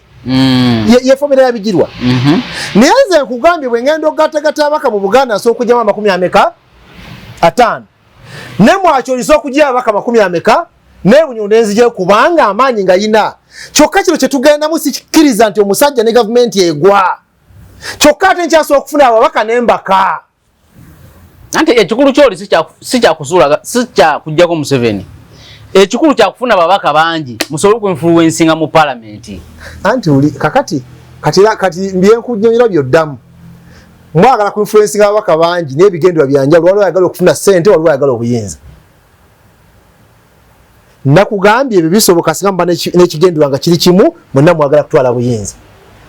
yefomera ya Bijirwa naye nze nkugambye bwe ngenda okugattagatta ababaka mu Buganda nsobola okugyamu 50 ne mwakyoli nsobola okuggyamu ababaka 50 ne Bunyoro nenzigyeyo kubanga amaanyi nga yina kyokka kino kye tugendamu sikikkiriza nti omusajja ne gavumenti egwa kyokka ate nkyasobola okufuna ababaka n'embaka
anti ekikulu kyoli si kyakujjako Museveni ekikulu kyakufuna ababaka bangi musobole okuinfluencinga mu palamenti
anti uli kati mbyenkunyonyola byoddamu mwagala kuinfluencinga ababaka bangi n'ebigendwa byanjawulo waliwo ayagala okufuna ssente waliwo ayagala obuyinza nakugambye ebyo bisoboka singa mba n'ekigendwa nga kiri kimu mwenna mwagala kutwala buyinza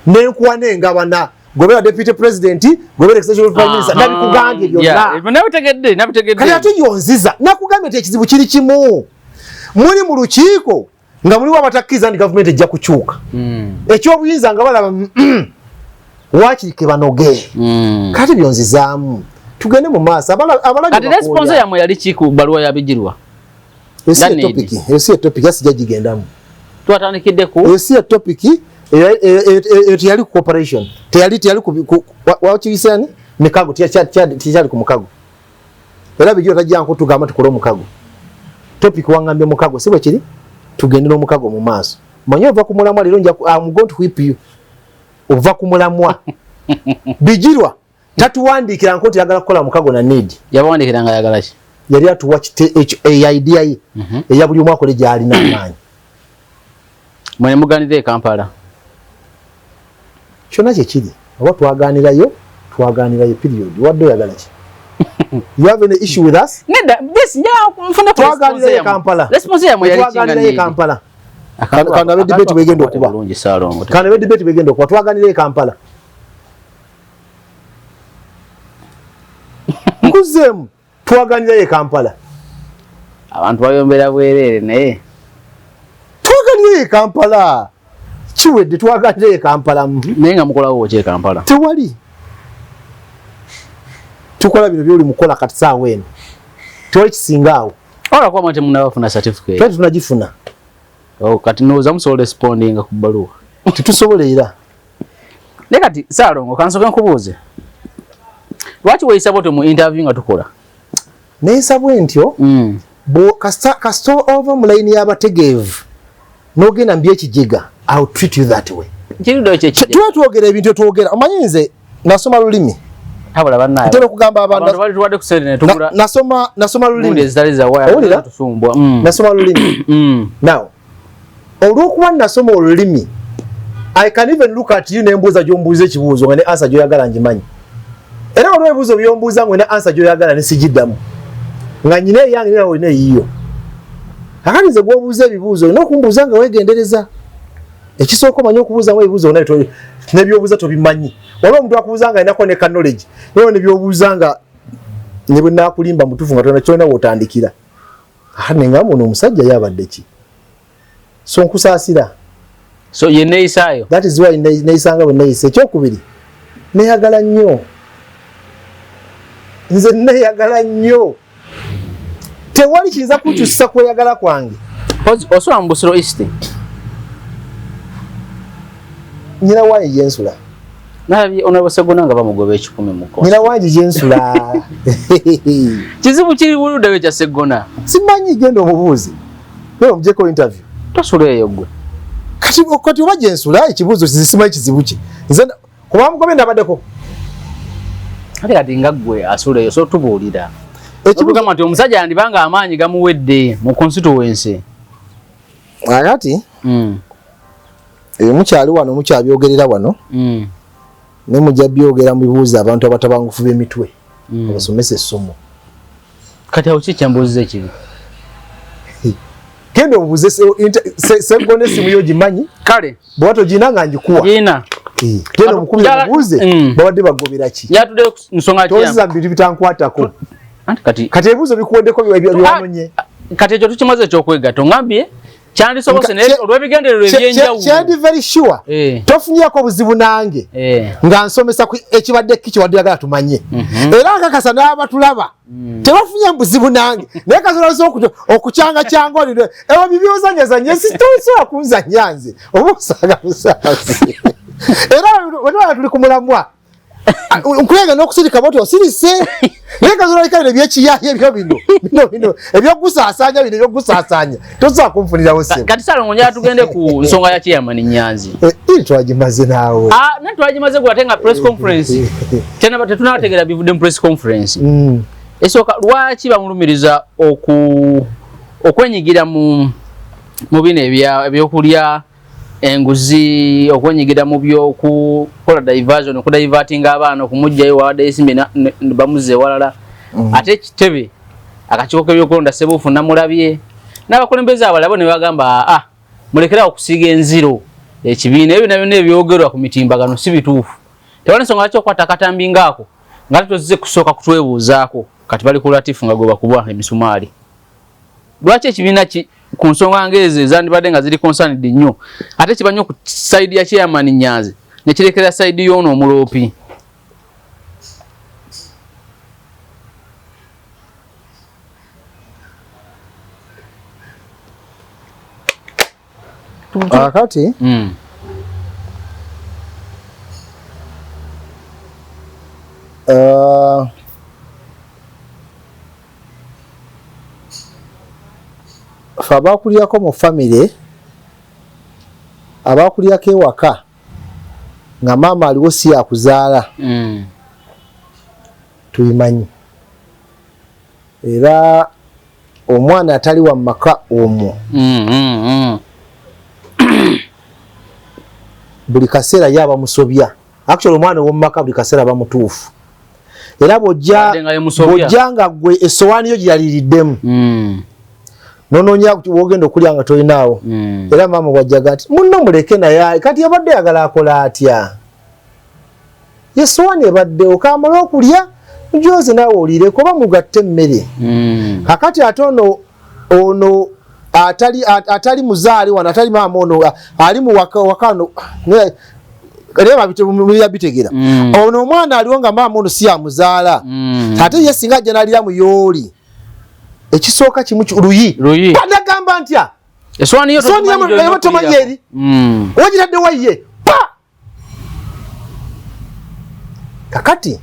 nenkuwa n'engabana gobera deputy president gobera executive prime minister nabikugambye byonna
nabitegedde
kati ate yonziza nakugambye nti ekizibu kiri kimu muli mu lukiiko nga muliwo abatakkiriza nti gavumenti ejja kukyuka ekyobuyinza nga balaba wakirike banoge kati byonzizaamu tugende mu maaso
kati response yamwe yali ki ku bbaluwa ya Bijirwa
esi topic asijja gigendamu
twatandikidde ku
esi topic teyali ku cooperation teyali wakiyisani mikago tiyali ku mukago era Bijirwa tajja nko tugamba tukole omukago topic wangambye mukago sibwe kiri tugendera omukago mu maaso manyi ova ku mulamwa leero I'm going to whip you ova ku mulamwa Bijirwa tatuwandiikira nko tiyagala kukola mukago na need
yabawandiikira nga yagala ki
yali atuwa idea ye eya buli omu akole gy'alina amaanyi
mwe muganira e Kampala
kyonna kyekiri oba twaganirayo period wadde oyagala ki you have an issue with us twaganirayo e Kampala twaganirayo e Kampala kana be debate begenda okuba twaganirayo e Kampala nkuzemu twaganirayo e Kampala
abantu bayombera bwerere naye
twaganirayo e Kampala kiwedde twaganirayo e Kampala
naye nga mukolawo ki e Kampala
tewali tukola bino byoli mukola kati saawa eno tewali kisinga awo
olwakuba mwate munabafuna certificate
twali tunagifuna
kati nooza musobola respondinga ku bbaluwa
titusobola era
naye kati Saalongo kansoke nkubuuze lwaki weeyisa bwotyo mu interview nga tukola
neesabwe ntyo kasita ova mu layini y'abategeevu n'ogenda mby ekijiga I'll treat you that way tuba twogera ebintu etwogera omanyi nze nasoma lulimi ntera okugamba abantu nasoma lulimi nasoma lulimi now olw'okuba nasoma olulimi I can even look at you nembuuza gy'ombuuza ekibuuzo nga ne answer gy'oyagala ngimanyi era waliwo ebibuuzo by'ombuuza nga ne answer gy'oyagala ne sigiddamu nga nyina eyange nawe olina eyiyo akati nze gw'obuuza ebibuuzo olina okumbuuza nga weegendereza ekisooka omanyi okubuuza mu ebibuuzo n'ebyobuuza tobimanyi waliwo omuntu akubuuza nga alinako ne ka knowledge naye nebyobuuza nga ne bwe naakulimba mutuufu nga tona kyolina wootandikira nengamba ono omusajja yabadde ki so nkusaasira
so ye neeyisaayo
that is why neeyisanga bwe neeyisa ekyokubiri neeyagala nnyo nze neeyagala nnyo tewali kiyinza kukyusa kweyagala kwange
osobola mu Busiro East
nyina wange jensula
nalabye Honorable Sseggona nga bamugoba 10 mu kkooti.
Nyina wange jensula
Kizibu kiri buludde we kya Sseggona.
Simanyi genda omubuuzi. Leo mjeko interview.
Tosula eyo gwe.
Kati oba jensula ekibuuzo simanyi kizibu ki. Nze kuba mugobe ndabaddeko.
Ate kati nga gwe asula eyo so tubuulira. Ekibuuzo nti omusajja andibanga amaanyi gamuwedde mu constituency.
Akati mukyali wano mukyabyogerera wano ne mujja byogera mu bibuuzo abantu abatabangufu b'emitwe abasomesa essomo.
Kati awo kikyambuuziza ekibi.
Genda obuuze Sseggona essimu yo gimanyi
kale
bwato gina nga njikuwa
gina
genda omukumi obuuze babadde bagobera ki
yatudde nsonga
kya toziza mbiri bitankwatako kati ebibuuzo bikuweddeko byewanonye
kati ekyo tukimaze ekyokwegatta ngambye kyandisobose olw'ebigendererwa ebyenjawulo
kyandi very sure tofunyako obuzibu nange nga nsomesa ekibadde kikiwadde yagala tumanye era nkakasa n'abatulaba tebafunye buzibu nange naye kasolaza okukyanga kyanga olino ewa bibyozanyazanye situsobola kunzanya nze oba osaaga busaasi era wetwala tuli ku mulamwa nkulega n'okusirika boti osirise naye kasolalikale ebyekiyaye ebyo bino ebyokusaasanya bino ebyokusaasanya tosobola kunfunirawo ssebo
kati salongonya tugende ku nsonga ya Chairman Nyanzi
iri twagimaze naawe
ne twagimaze gwate nga press conference tena tetunabategera bivudde mu press conference esooka lwaki bamulumiriza okwenyigira mu bino ebyokulya enguzi okwenyigira mu byokukola diversion okudivertinga abaana okumugjayo wadde esimbe bamuze walala ate kitebe akakiiko k'ebyokulonda Ssebuufu namulabye n'abakulembeze abalabo ne bagamba mulekera okusiiga enziro ekibiina ebyo nabyo nebyogerwa ku mitimbagano si bituufu tewali nsonga lwaki okukwata akatambi ngaako nga tuzize kusooka kutwebuuzaako kati bali ku Latifu nga gwe bakubwa emisumaali lwaki ekibiina ku nsonga ng'ezo ezandibadde nga ziri concerned nnyo ate kibanyo ku side ya Chairman Nyanzi ne kirekera side y'ono omuloopi
akati fa abakulirako mu family abakulirako ewaka nga maama aliwo si yakuzaala tubimanyi era omwana atali wa maka omwo buli kaseera yaba musobya actually omwana w'omumaka buli kaseera bamutuufu era bw'ojja nga gwe essowaani yo gyeyaliriddemu nononya wogenda okulya nga tolinaawo era maama wajjaga nti munno muleke naye kati yabadde yagala akola atya yesowaani ebaddewo kamala okulya mujoze naawe olireko oba mugatte emmere kakati ate ono atali muzaali wano atali maama ono ali mu wakano yabitegera ono omwana aliwo nga maama ono si yamuzaala ate ye singa ajja nalira mu yooli ekisooka kimu luyi banagamba ntya
eswani yo
tomanyi eri wagiradde waye pa kakati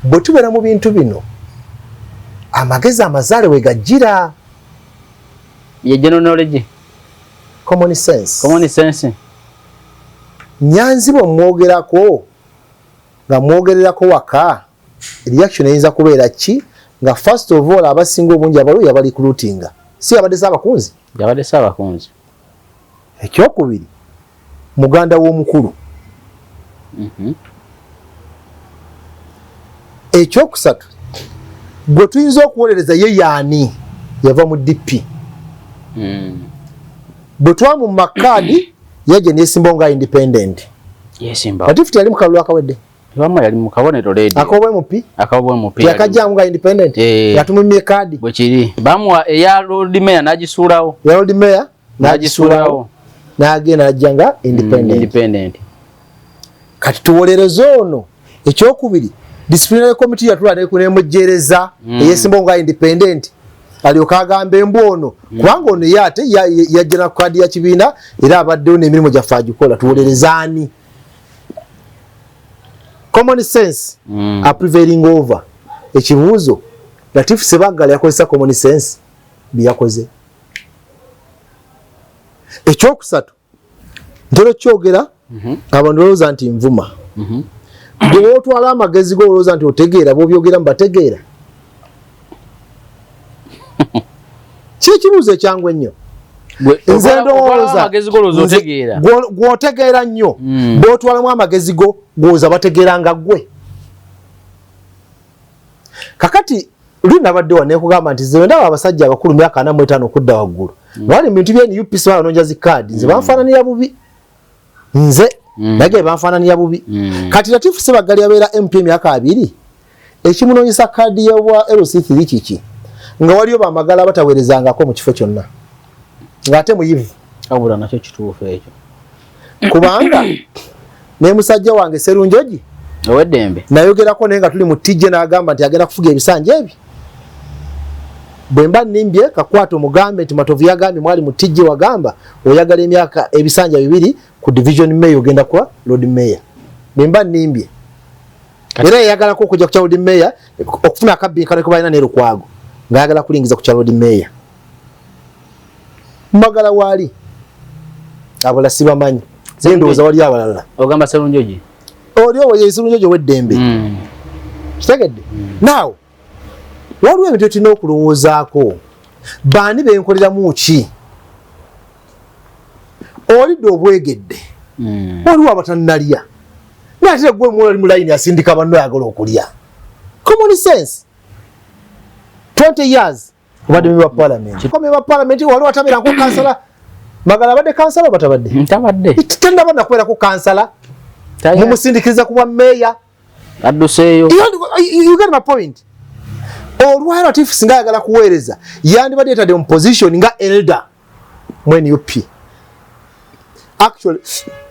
bwe tubeera mu bintu bino amagezi amazaale we gajjira
ye general knowledge
common sense Nyanzi bwe mwogerako nga mwogererako waka reaction eyinza kubeera ki nga first of all abasinga obungi abalo yabali recruitinga si abadde saabakunzi ekyokubiri muganda w'omukulu ekyokusatu gwe tuyinza okuwolereza ye yaani yava mu DP bwe twamu makaadi yaje nesimba nga independent Katifuti yali mukalulu akawedde
Lwama yali mu kabonero lady akabwe mupi
yakajjamu nga independent yatumimye kadi
bwe kiri bamwa eya Lord Mayor najisuulawo
n'agenda ajjanga independent kati tuwolereze ono ekyokubiri disciplinary committee yatula ne kunemujjereza eyesimba nga independent alyoka agamba embono kubanga ono yate yajja kadi ya kibiina era abaddewo n'emirimu gyaffe agikola tuwolerezaani common sense are prevailing over ekibuuzo Latif Ssebaggala yakozesa common sense byakoze ekyokusatu ntero kyogera abantu balowooza nti nvuma bwe otwala amagezi go olowooza nti otegeera bw'obyogera mbategeera kibuuzo ekyangu ennyo nze ndowooza gw'otegeera nnyo bw'otwalamu amagezi go gw'oza bategeera nga ggwe kakati luli nabadde wa nekugamba nti nze ndaba abasajja abakulu myaka 45 okudda waggulu wali bintu byeni UPC banonja zikaadi nze banfaananira bubi nze nage banfaananira bubi kati Latif Ssebaggala yabeera MP emyaka 2 ekimunonyesa kaadi y'obwa LC3 kiki nga waliyo bamagala bataweerezangako mu kifo kyonna ng'ate muyivu
abula nakyo kituufu ekyo
kubanga ne musajja wange Serunjogi
oweddembe
nayogerako naye nga tuli mu tijje n'agamba nti agenda kufuga ebisanja ebyo bwe mba nnimbye kakwata omugambe nti Matovu yagambye mwali mu tijje wagamba oyagala emyaka ebisanja 2 ku division mayor ogenda kwa Lord Mayor bwe mba nnimbye era yayagalako okujja ku kya Lord Mayor okufuna akabinkano kubalina ne Lukwago ngayagala kulingiza ku kya Lord Mayor mbagala wali abula sibamanyi ndowooza wali abalala
ogamba Serunjogi
oliowo ye Serunjogi weddembe kitegedde now waliwo ebintu tulina okulowoozaako baani benkoleramu ki olidde obwegedde waliwo abatannalya naate gwe mwali mu layini asindika banno ayagala okulya common sense 20 years obadde member of parliament ko member of parliament waliwo atabeera nko kansala magala badde kansala batabadde
ntabadde
tenda bana kwera ku kansala mumusindikiriza kuba meya
adduseeyo
you get my point olwala Latif singa yagala kuweereza yandibadde yetadde mu position nga elder mwene UP actually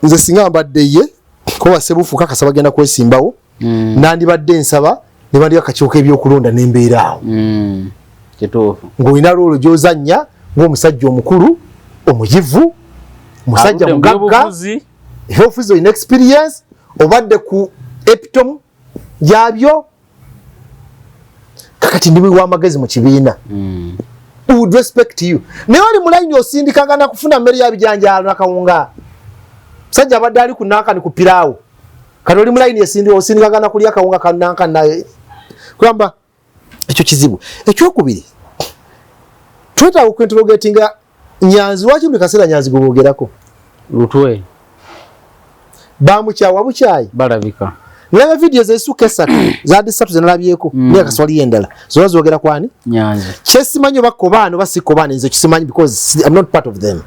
nze singa mbadde ye ko basebufu kakasa bagenda kwesimbawo nandibadde nsaba ne bandi akakiuka ebyokulonda n'embeeraawo
kituufu
ng'olina loolo gy'ozannya ng'omusajja omukulu omuyivu musajja mugagga ofuzi olina experience obadde ku epitome gyabyo kakati ndi w'amagezi mu kibiina would respect you naye oli mulayini osindikagana kufuna mmere yabijanjaalo nakawunga musajja abadde ali ku nankani ku piraawo kati oli mulayini osindikagana kulya akawunga kanankani naye kugamba ekyo kizibu ekyokubiri twetaaga okwenterogetinga Nyanzi lwaki buli kaseera Nyanzi gwogerako
lutwe
bamukyawa bukyayi
balabika
nalaba videos ezisuka 3 zaadi 3 zenalabyeko niya kaswali yendala zona zogera kwani Nyanzi kyesimanyi bakobano basikobano nze kisimanyi because I'm not part of them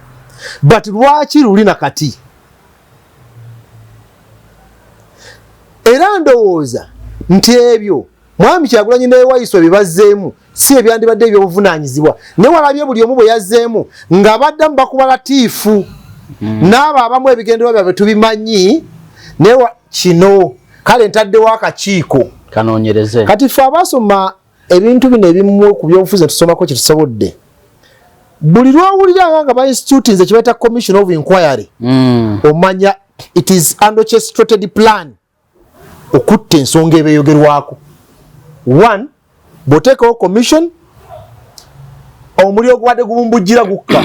but lwaki luli nakati era ndowooza nti ebyo mwami Kyagulanyi ne Waiswa bibazzeemu si ebyandibadde ebyobuvunanyizibwa ne walabye buli omu bwe yazzeemu nga baddamu bakuba Latifu n'abo abamu ebigenderwa byabwe tubimanyi newa kino kale ntaddewo akakiiko
kanoonyereze
kati ffe abasoma ebintu bino ebimu ku byobufuzi tusomako kye tusobodde buli lwawulira nga ba institute nze kibaita commission of inquiry omanya it is orchestrated plan okutta ensonga ebeeyogerwako one boteekawo commission omuliro gwadde gubumbujjira gukka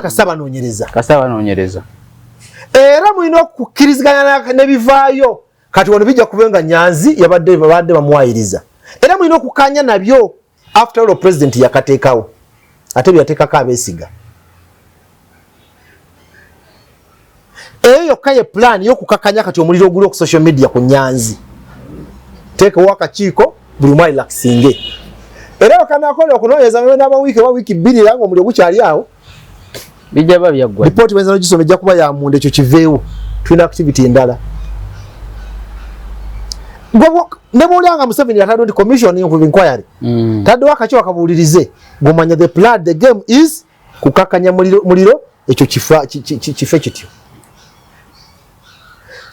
kasabanoonyereza era mulina okukkiriziganya nebivaayo kati wano bijja kubenga Nyanzi yabadde bamuwayiriza era mulina okukanya nabyo after all president yakateekawo ate byateekako abeesiga eyo yokka ye plan y'okukakanya kati omuliro oguli ku social media ku Nyanzi teekawo akakiiko buli mwa relaxinge era wakanakola okunoonyeza n'aba wiiki wa wiiki 2 nga omuliro gukyali awo
bijja babyagwa
report benza nogisoma ejja kuba ya munda ekyo kiveewo tulina activity endala nebwolanga Museveni yatadde nti commission of inquiry tadde wakaki wakabuulirize ng'omanya the plan the game is kukakanya muliro ekyo kife kityo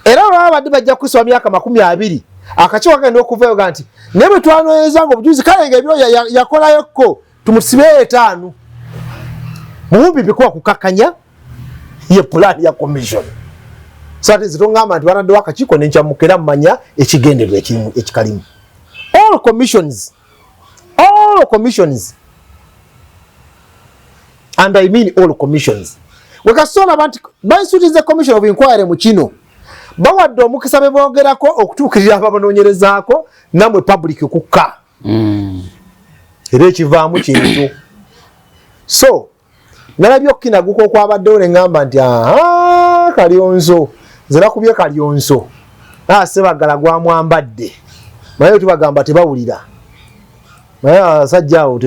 era baba badde bajja kusoma myaka 20 akakiwa kagenda okuvayo nti ne bwe twanoyeza nga obujulizi kale ng'ebiro yakolayokko tumusibe 5 mubi bikuwa kukakanya ye plan ya commission sati zitongama nti barade wakachiko nencha mukera mmanya ekigenderwa ekikalimu all commissions and I mean all commissions wekasola bantu baisuitize commission of inquiry mu kino bawadde omukisa bebogerako okutuukirira ababanoonyerezaako namwe public kukka era ekivaamu kintu so nalabye okukinaguka okwabaddewo ne ngamba nti Kalyonso zirakubye Kalyonso Sebagala gwamwambadde naye tubagamba tebawulira naye asajja awo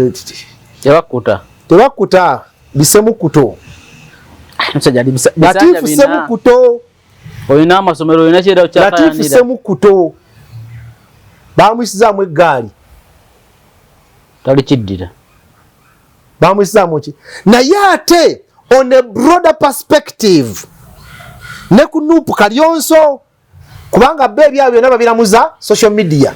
tebakkuta bisemukuto Latifu Semukuto
oyina amasomero oyina kyera kyakayanira
Latifu Semukuto bamwisizaamu eggaali
tali kiddira
bamwisizaamu ki naye ate on a broader perspective ne ku Nuupu Kalyonso kubanga ebyaabwe byonna babiramuza social media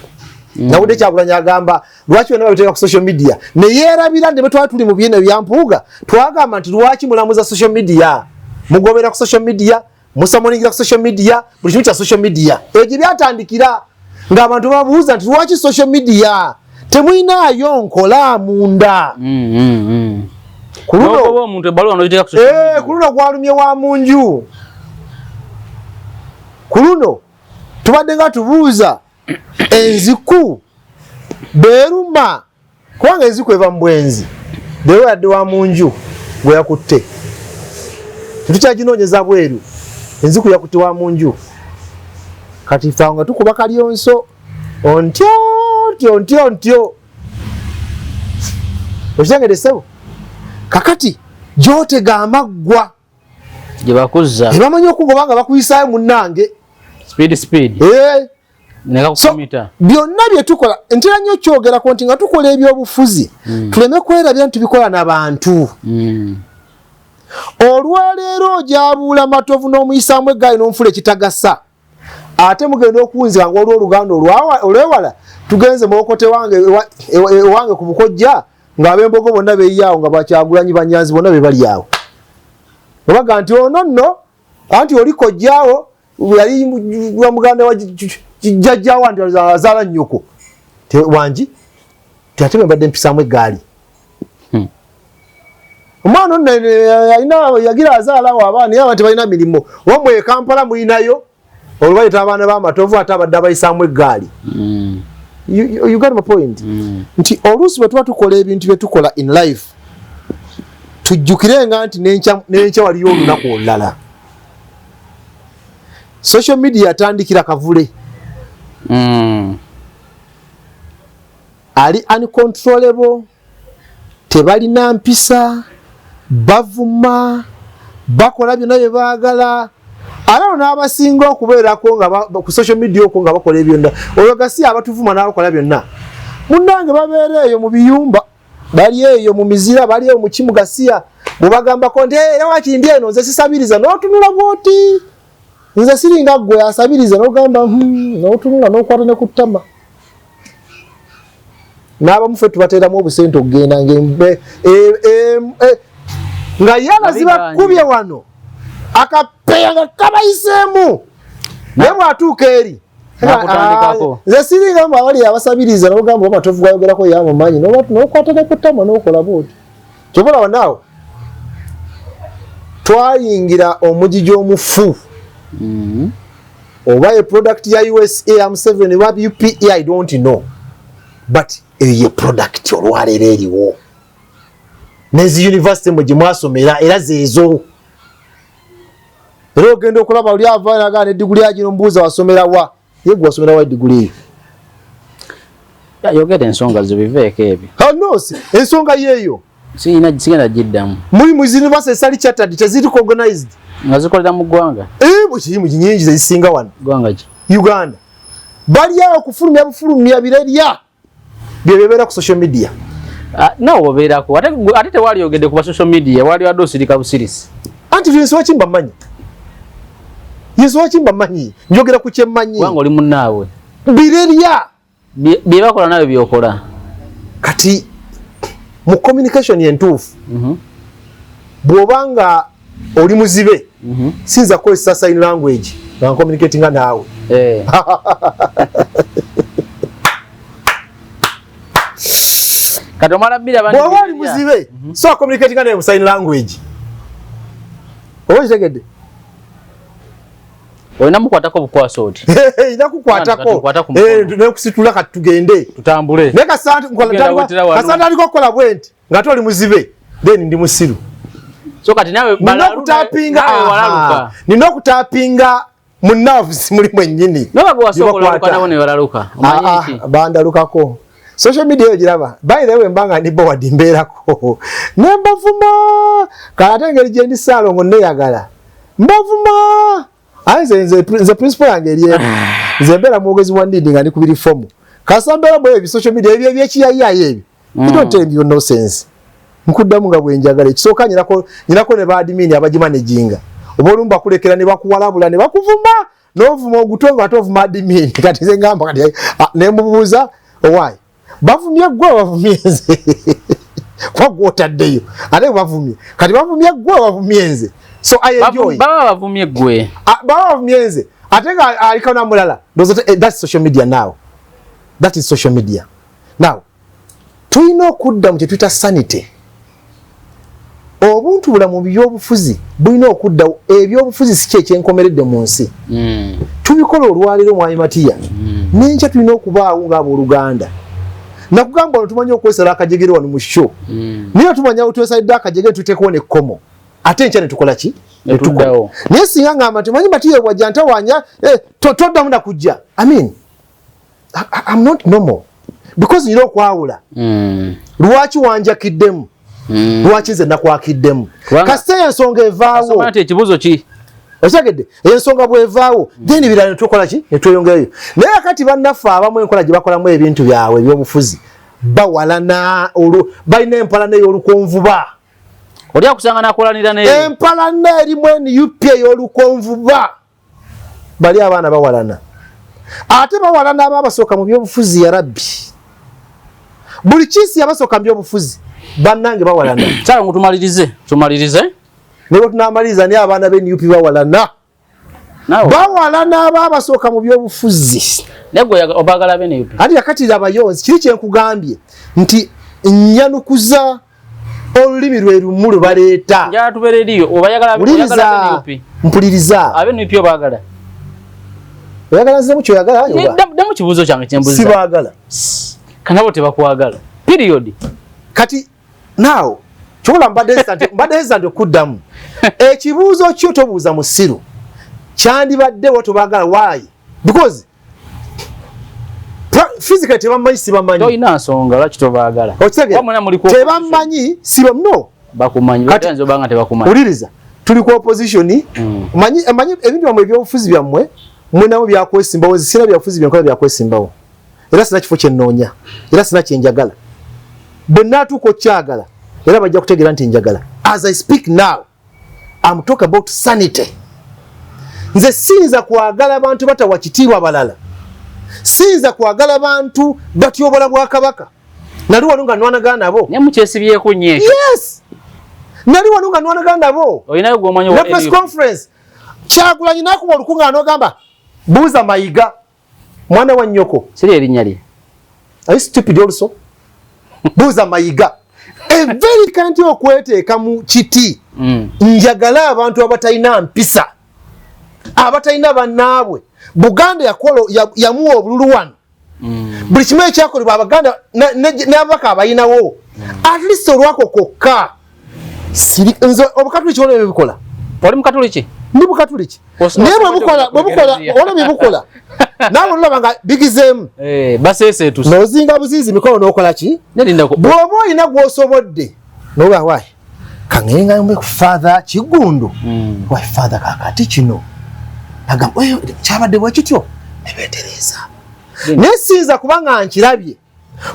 nawudde Kyagulanyi agamba lwaki byonna babiteeka ku social media ne yeerabira ne betwali tuli mu byene byampuuga twagamba nti lwaki mulamuza social media mugobera ku social media musamoningira ku social media buli kimu kya social media egyo byatandikira ng'abantu babuuza nti lwaki social media temuyinaayo nkola munda kuluno gwalumye wa munju kuluno tubadde nga tubuuza enziku beruma kubanga enziku eva mu bwenzi bewe yadde wa munju gwe yakutte tetukyaginoonyeza bweru enziku yakutte wa munju kati ffe nga tukuba Kalyonso ontyo okitengedesebo kakati gyotega amaggwa
gye bakuzza
bamanyi okugoba nga bakuyisaayo munnange
speed
byonna bye tukola ntera nnyo kyogerako nti nga tukola ebyobufuzi tuleme kwerabya nti tubikola n'abantu olwaleero ojabuula Matovu n'omuyisaamu eggaali n'omufula ekitagasa ate mugenda okuwunzika nga olw'oluganda olwewala tugenze muokote wange ku bukojja ng'abembogo bonna beeyaawo nga Bakyagulanyi Banyanzi bonna be bali awo obaga nti ono nno anti oli kojjaawo yali wa muganda wa jjajjaawo anti azaala nnyoko wangi ate mbadde mpisaamu eggaali omwana ono yagira azaalawo abaana naye abantu balina mirimu wamwe Kampala muyinayo olwayita abaana b'Amatovu ate abadde abayisaamu eggaali you got my point nti oluusi bwe tuba tukola ebintu bye tukola in life tujjukirenga nti n'enkya waliyo olunaku olulala social media yatandikira Kavule ali uncontrollable tebalina mpisa bavuma bakola byonna bye baagala alano n'abasinga okubeerako nga ku social media okwo nga bakola ebyonna olwo gasi abatuvuma n'abakola byonna munnange babeera eyo mu biyumba bali eyo mu mizira bali eyo mu kimugasiya bwebagambako nti era wakindi eno nze sisabiriza n'otunula bwoti nze siringa ggwe asabiriza n'ogamba n'otunula n'okwata ne ku ttama n'abamufe tubateeramu obusente okugenda nga yana zibakubye wano akapeya nga kabayiseemu naye bw'atuuka eri nze siringa mbu abali abasabiriza n'ogamba Amatovu gayogerako yamumanyi n'okwata ne ku ttama n'okola bwoti kyobulaba naawe twayingira omugigi omufu oba ye product ya USA ya Museveni oba UPA I don't know but ye product olwaleero eriwo nezi university mwe gimwasomera era zeezo era ogenda okulaba oli ava nagana ediguli agino mbuuza wasomera wa ye gwe wasomera wa ediguli eyo
yogera ensonga zibiveeko ebyo
ensonga yeeyo
sigenda giddamu
muri mu university sali chartered teziri organized
nga zikolera mu ggwanga
kirimu nyingi zezisinga wano
ggwanga ki
Uganda bali awo kufulumya birerya byebeera ku social media
nawo obeerako ate tewali yogedde ku ba social media wali wadde osirika busirisi
anti yensowa kimba manyi njogera ku kyemmanyi
kubanga oli munnaawe
birerya
bye bakola nawe byokola
kati mu communication yentuufu bw'obanga oli muzibe sinza kukozesa sign language nga communicatinga naawe bw'oba oli muzibe so communicatinga naye mu sign language oba kitegedde
olina mukwatako bukwasa oti
ina kukwatako nekusitula kati tugende
tutambule
naye kasanta aliko okukola bwenti nga toli muzibe then ndi musiru
so kati nawe
nina okutapinga mu nerves muli mwennyini bandalukako social media eyo giraba bayirewe mbanga ndi bowadi mbeerako nembavuma kati engeri gye ndi Saalongo neyagala mbavuma nze principal yange eriyo nze mbeera mwogezi wa ndindi nga ndi kubiri fomu kasa mbeera bwe ebi social media ebyo ebyekiyayiyayo ebyo don't tell me your nonsense nkuddamu nga bwenjagala ekisooka nyinako ne baadimini abagimanaginga oba olumu bakulekera ne bakuwalabula ne bakuvuma n'ovuma ogutwe nga ate ovuma adimini kati nze ngamba kati nemubuuza owaayi bavumye gwe bavumye nze kwagwe otaddeyo ate bavumye kati bavumye gwe bavumye nze so I enjoy
baba bavumye gwe
baba bavumye nze ate nga aliko na mulala that's social media now that is social media now tulina okudda mu kye tuyita sanity obuntu bulamu byobufuzi bulina okudda ebyobufuzi si kye kyenkomeredde mu nsi tubikola olwaliro mwami Matiya n'enkya tulina okubaawo ng'abooluganda nakugamba ono tumanyi okwesala akajegere wano mu show naye tumanya otwesalidde akajegere tuteekwo nekkomo ate enkya ne tukola ki
netukola
naye singa ngamba tumanyi Matiya bwajja ntawanya toddamu nakujja I mean I'm not normal because nina okwawula lwaki wanjakiddemu lwaki nze nakwakiddemu kasita ensonga evaawo
ekibuzo ki
osagedde ensonga bwevaawo then birala netukola ki netweyongerayo naye akati bannaffe abamu enkola gye bakolamu ebintu byabwe ebyobufuzi bawalana balina empalana ey'olukonvuba
oli akusanga nakolanira naye
empalana erimu NUP ey'olukonvuba bali abaana bawalana ate bawalana ababasooka mu byobufuzi ya rabbi buli kiisi yabasooka mu byobufuzi bannange bawalana
kyala ngo tumalirize
nebo tunamaliriza naye abaana b'NUP bawalana bawalana ababasooka mu byobufuzi
negwe obagala b'NUP
ati yakatira abayonzi kiri kyenkugambye nti nyanukuza olulimi lwe lumu lwe baleeta
njala tubeere eriyo obayagala b'NUP
mpuliriza
ab'NUP obagala
oyagala nzemu kyoyagala
ddamu kibuuzo kyange kyembuuza
sibaagala
kanabo tebakwagala period
kati now kyola mbadde hesitant okuddamu ekibuuzo kyo tobuuza musiru kyandibaddewo tobagala why because physically tebamanyi sibamanyi
toyina nsonga lwaki tobaagala
tebamanyi no
bakumanyi batanze obanga tebakumanyi
uliriza tuli ku opposition manyi ebintu byamwe ebyobufuzi byammwe mwenamu byakwesimbawo sina byabufuzi byankola byakwesimbawo era sina kifo kyennoonya era sina kyenjagala bonna atuuka okyagala era bajja kutegeera nti njagala as I speak now I'm talking about sanity nze sinza kwagala bantu batawa kitiibwa balala sinza kwagala bantu batyobola Bwakabaka nali wano nga nwanagana nabo
ne mukyesibyeko nnyo
yes nali wano nga nwanagana nabo
olinayo gwomanyi
na press conference Kyagulanyi nakuba olukungaana ogamba buuza Mayiga mwana wa nnyoko
siri erinnya lye
are you stupid also buuza Mayiga a very kind okweteeka mu kiti njagala abantu abatalina mpisa abatalina bannaabwe Buganda yamuwa obululu wano buli kimu ekyakolebwa Abaganda n'ababaka abayinawo at least olwako kokka nze Obukatuliki olwo ebibikola
oli Mukatuliki
ndi Bukatuliki naye bwebukola olwo byebukola naawe olulaba nga bigizeemu
baseeseetusa
n'ozinga buziizi mikono n'okola ki bw'oba olina gw'osobodde n'oba wayi kaŋŋengambe ku father Kigundu wayi father kakati kino agamba kyabadde bwe kityo nebeetereeza naye sinza kubanga nkirabye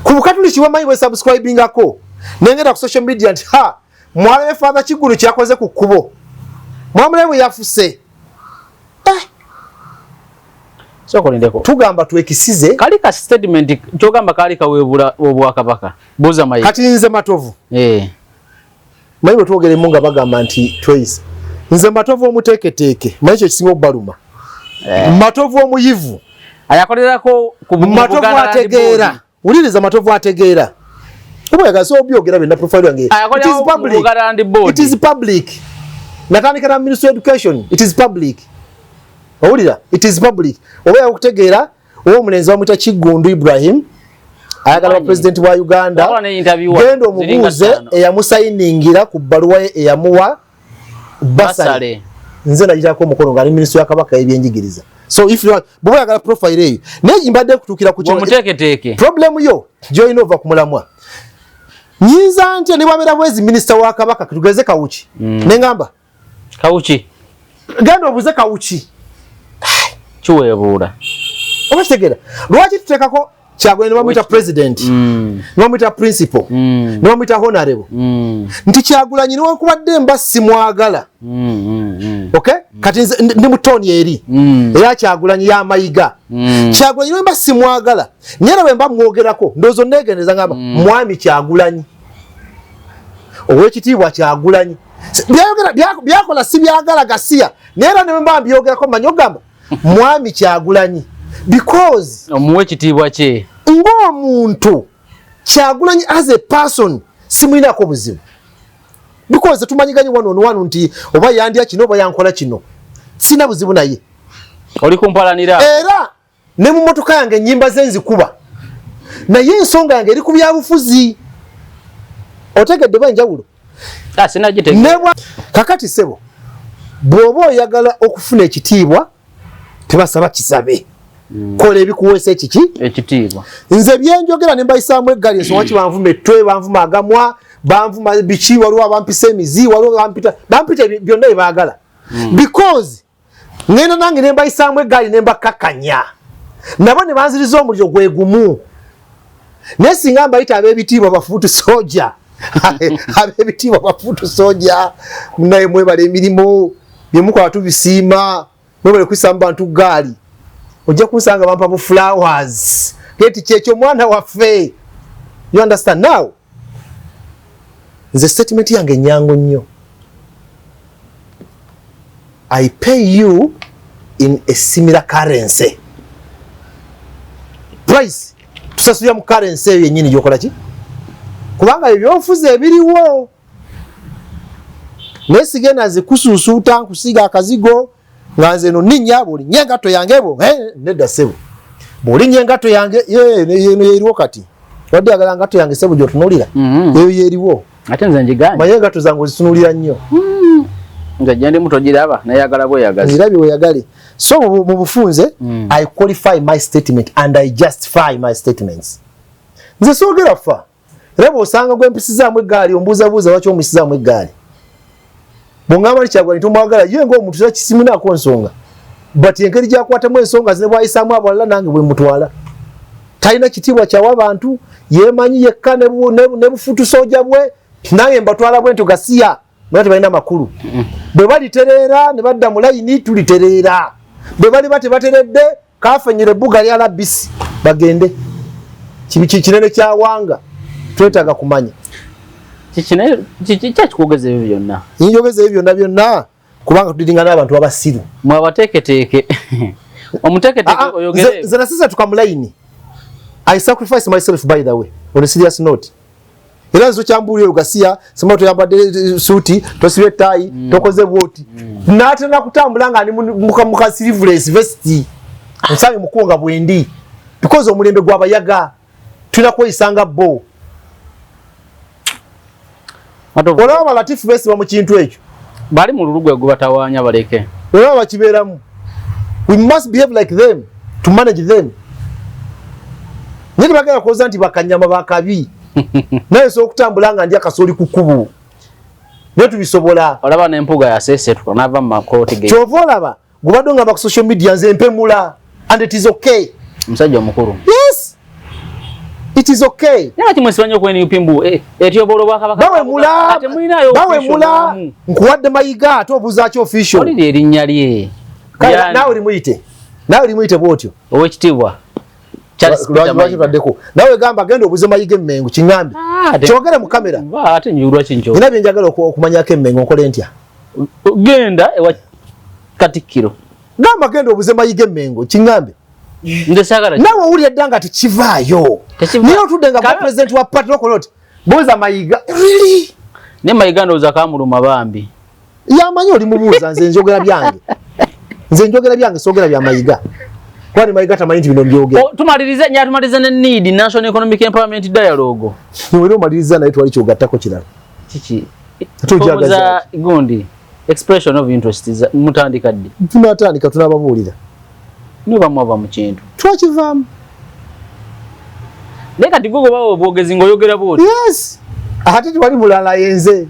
ku Bukatuliki bwemanyi bwe subscribingako nengenda ku social media nti mwalabe father Kigundu kyakoze ku kkubo mwamulabe bwe yafuse
soko ndeko
tugamba tuekisize
kali ka statement kyogamba kali kawebula obwakabaka buza mayi
kati nze Matovu mayibo twogere munga bagamba nti twice nze Matovu omuteeketeeke mayi kyo kisinga okubaluma Matovu omuyivu
ayakolerako ku
Matovu ategeera uliriza Matovu ategeera kuba yagaso obyogera bina profile yange it is public natandika na Ministry of Education it is public Owulira it is public oba okutegeera owo mulenzi wa muta Kigundu Ibrahim ayagala president wa Uganda gendo omubuuze eyamusayiningira ku bbaluwa ye eyamuwa basale nze najirako omukono nga Ministry ya Kabaka y'ebyenjigiriza so if you bobo yagala profile eyo ne mbadde kutukira ku
muteeketeeke
problem yo join over kumulamwa nyinza nti ne bamera bwezi minister wa Kabaka tugeze Kawuki nengamba
Kawuki
gendo obuze Kawuki
chiwebuula
obategera lwaki tutekako Kyagulanyi ne bamwita president ne bamwita principal ne bamwita honorable nti Kyagulanyi ne wakubadde mba simwagala okay kati ndi mutoni eri era Kyagulanyi ya mayiga Kyagulanyi ne mba simwagala nyera bwe mba mwogerako ndozo negendeza ngamba mwami Kyagulanyi owekitiibwa Kyagulanyi byakola si byagala gasiya nera ne mba mbyogerako manyogamba mwami Kyagulanyi because
omuwe kitiibwa kye
ng'omuntu Kyagulanyi as a person simulinako buzibu because tumanyiganye wano nti oba yandya kino oba yankola kino sina buzibu naye
oli kumpalanira
era ne mu motoka yange nyimba zenzikuba naye ensonga yange eri ku byabufuzi otegedde banjawulo kakati sebo bw'oba oyagala okufuna ekitiibwa tebasaba kisabe kola ebikuweesa
ekitiibwa
nze byenjogera ne mbayisaamu eggali ensonga ki banvuma ettwe banvuma agamwa banvuma biki waliwo abampisa emizi waliwo bampita byonna byebaagala because ngenda nange ne mbayisaamu eggali ne mbakakanya nabo ne banziriza omuliro gwe gumu naye singa mbayita ab'ebitiibwa bafuutu soja ab'ebitiibwa bafuutu soja naye mwebala emirimu byemukola tubisiima mwebale kuyisa mu bantu gaali ojja kunsanga bampa mu flowers keti kyekyo mwana waffe you understand now nze statement yange nyango nnyo I pay you in a similar currency price tusasulira mu currency eyo yennyini gyokola ki kubanga ebyobufuzi ebiriwo naye sigenda zikusuusuuta nkusiga akazigo nga nze no ninnya buli nyengato yange bo nedda sebo buli nyengato yange yeno yeriwo kati wadde yagala ngato yange sebo gyotunulira eyo yeriwo
ate nze njiganye
mayengato zange zitunulira nnyo
nze gyendi muto giraba nayagala bweyagazi
zirabi weyagale so mu bufunze I qualify my statement and I justify my statements nze soogera fa era bw'osanga gwempisizaamu eggaali ombuuzabuuza lwaki omuisizaamu eggaali bw'ongamba Kyagulanyi tomwagala ye ng'omuntu kisa kisimunako nsonga but engeri gyakwatamu ensonga zine bwayisaamu abalala nange bwe mutwala talina kitiibwa kyawa abantu yeemanyi yekka ne bufuutu soja bwe nange mbatwala bwentyo gasiya naye tebalina makulu bwe balitereera ne badda mu layini tulitereera bwe bali batebateredde kafenyera ebbuga lya labisi bagende kinene kyawanga twetaaga kumanya
kyakikugeza ebyo byonna
njogeza ebyo byonna kubanga tudiringa n'abantu abasiru
mwabateeketeeke omuteeketeeke oyogere
nze nasisa tukamulayini I sacrifice myself by the way on a serious note era nzo kyambuulira ogasiya sema toyambadde suuti tosibye ettayi tokoze bwoti n'atera kutambula nga ali muka sleeveless vesti nsange mukunga bwendi because omulembe gw'abayaga tulina kweyisanga bo olaba balatifu besiba mu kintu ekyo
bali mu lulugwe gubatawaanya baleke
olaba bakibeeramu we must behave like them to manage them niti bagenda kukoza nti bakanyama bakabi naye so okutambula nga ndi akasooli ku kkubo naye tubisobola
olaba n'empuga yaseesetuka n'ava mu makooti ge
kyova olaba gubadde ngamba ku social media nze mpemula and it is okay
omusajja omukulu
yes it is okay
nanga kimwesibanya okwenyupa embu etyobolo bwakabaka
bawe mula nkuwadde mayiga ate obuuza ki official
oliri erinnya lye
naawe limuyite nawe limuyite bwotyo
owekitibwa Charles Peter
Mayiga nawe gamba genda obuze Mayiga Emmengo kingambi kyogere mu kamera
ate nyulwa kinjo
ina byenjagala okumanya ko Emmengo nkole ntya
genda ewa Katikkiro
gamba genda obuze Mayiga Emmengo kingambi
ndesagala
nawe uli eddanga tikivaayo niyo tudde nga president wa party lokoloti boza Mayiga really
ne Mayiga ndoza kamuluma bambi
yamanyi oli mubuuza nze njogera byange sogera bya Mayiga kwani Mayiga tamanyi bino byogera
tumalirize ne need National Economic Empowerment Dialogue
niwe maliriza naye twali kyogattako kirala
kiki tujaga gundi expression of interest is mutandika ddi
tunatandika tunababuulira
niba mwava mu kintu
twakivaamu
leka tigogo bawo bwogezi ngoyogera bwoti
yes ate twali mulala yenze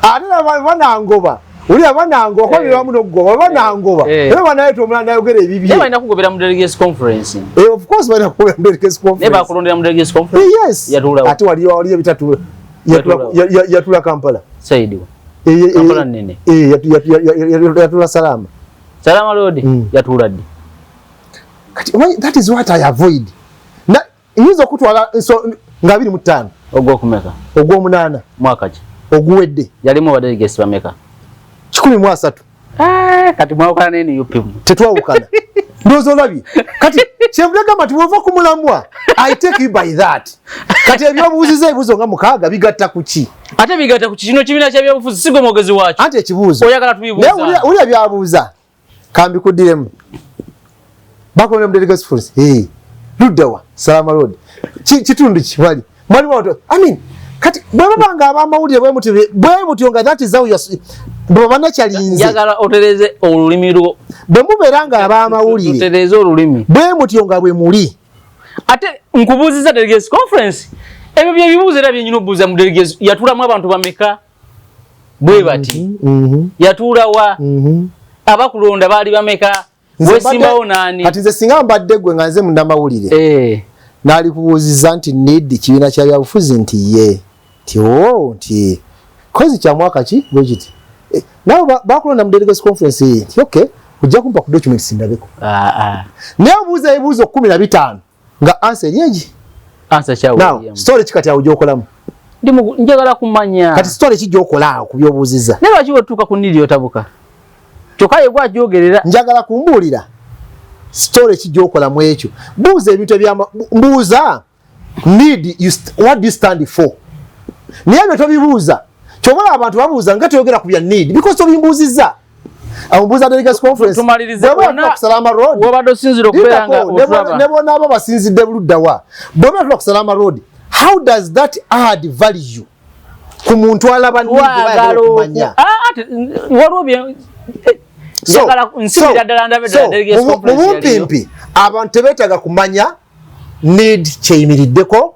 ate banangoba uli abanangoba kwa biba muno goba banangoba era banaye tomula nayogera ebibi
eba ina kugobera mu delegates conference
of course bana kugobera mu delegates conference
neba kulondera mu delegates conference
yes
yatula
ate wali bitatu yatula Kampala
Saidiwa Kampala nene
yatula Salama
Road yatula ddi
kati that is what I avoid na hizo kutwala so nga 25
ogwo kumeka
ogwo 8
mwaka ki
oguwedde
yalimu wa delegates bameka
13
kati mwaka nene yupimu
tetwawukana ndozo labi kati kyembulaga mati wova kumulamwa I take you by that kati ebyobuuziza ebibuzo nga mukaaga bigatta kuki
ate bigatta kuki kino kibina kya byobufuzi sigo mwogezi wacho
ate ekibuuzo
oyagala tubibuuza
uli byabuuza kambi kudiremu bakone mu delegates force Ludawa Salama Road kitundu kiwali mwali wato I mean kati bwabanga abamawulire bwe mutyo that is how you bwabana kyalinze
yagala otereze olulimi lwo
bwe muberanga abamawulire
otereze olulimi
bwe mutyo nga bwe muli
ate nkubuuziza delegates conference ebyo bye bibuuzo era byenyina obuuza mu delegates yatulamu abantu bameka bwe bati yatula wa abakulonda bali bameka wesimbawo nani
kati nze singa mbadde gwe nga nze mundamawulire nali kubuuziza nti need kibiina kya byabufuzi nti ye nti kozi kya mwaka ki bwe kiti nawe bakulonda mu delegates conference nti okay ojja kumpa ku documents ndabeko naye obuuza ebibuuzo 15 nga answer yeji
answer kya
now story kikati awo gyokolamu
njagala kumanya
kati story kijokolawo ku byobuuziza
ne lwaki otuuka ku nidi otabuka kyokka yegwa gyogerera njagala
kumbuulira story kijokola mu ekyo buuza ebintu mbuuza need what do you stand for niye byo tobibuuza kyobola abantu babuuza nga toyogera ku bya need because tobimbuuziza ambuuza delegates conference
tumalirize
bona Salama Road
wabadde osinzira okubeeranga
otraba nebo nabo basinzidde Ludawa bweba ku Salama Road how does that add value ku muntu alaba need bayagala okumanya
walobye
mubumpi abantu tebetaga kumanya need kyeyimiriddeko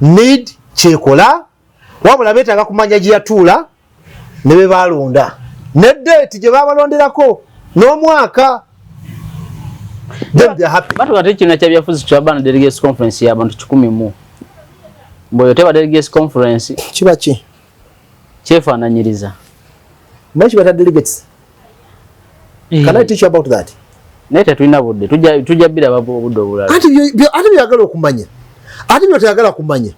need kyekola wabula betaga kumanya gyeyatuula ne be balonda ne date gye babalonderako n'omwaka
batugate ekibiina kya byafuzi kyabana delegates conference y'abantu 100 mboyo teba delegates conference
kiba ki
kyefaananyiriza
mwachi bata delegates can I teach you about that
nete tulina budde tujja bira babo budde obulala
ati byagala okumanya ati byo tayagala kumanya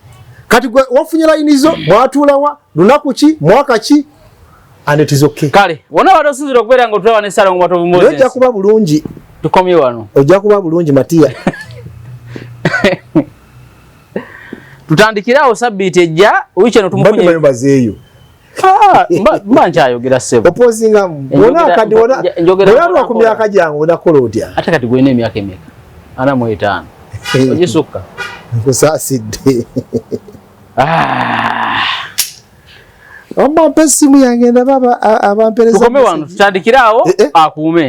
kati wafunye line zo mwatulawa lunaku ki mwaka ki and it is okay
kale wona wado sinzira okubeera nga otulaba ne Salama Watovu Moses
ojja kuba bulungi
tukomye wano
ojja kuba bulungi Matia
tutandikirawo sabbiiti ejja wiki eno tumufunye
bado bazeeyo
mba nkyayogera ssebo
opozinga wona kadi wona wona ku myaka gyange wona kola otya
ate kati gwena emyaka emeka 45 ogisukka
nkusaasidde omba mpesimu yange ndaba abampereza
tukomye wano tutandikirawo akuume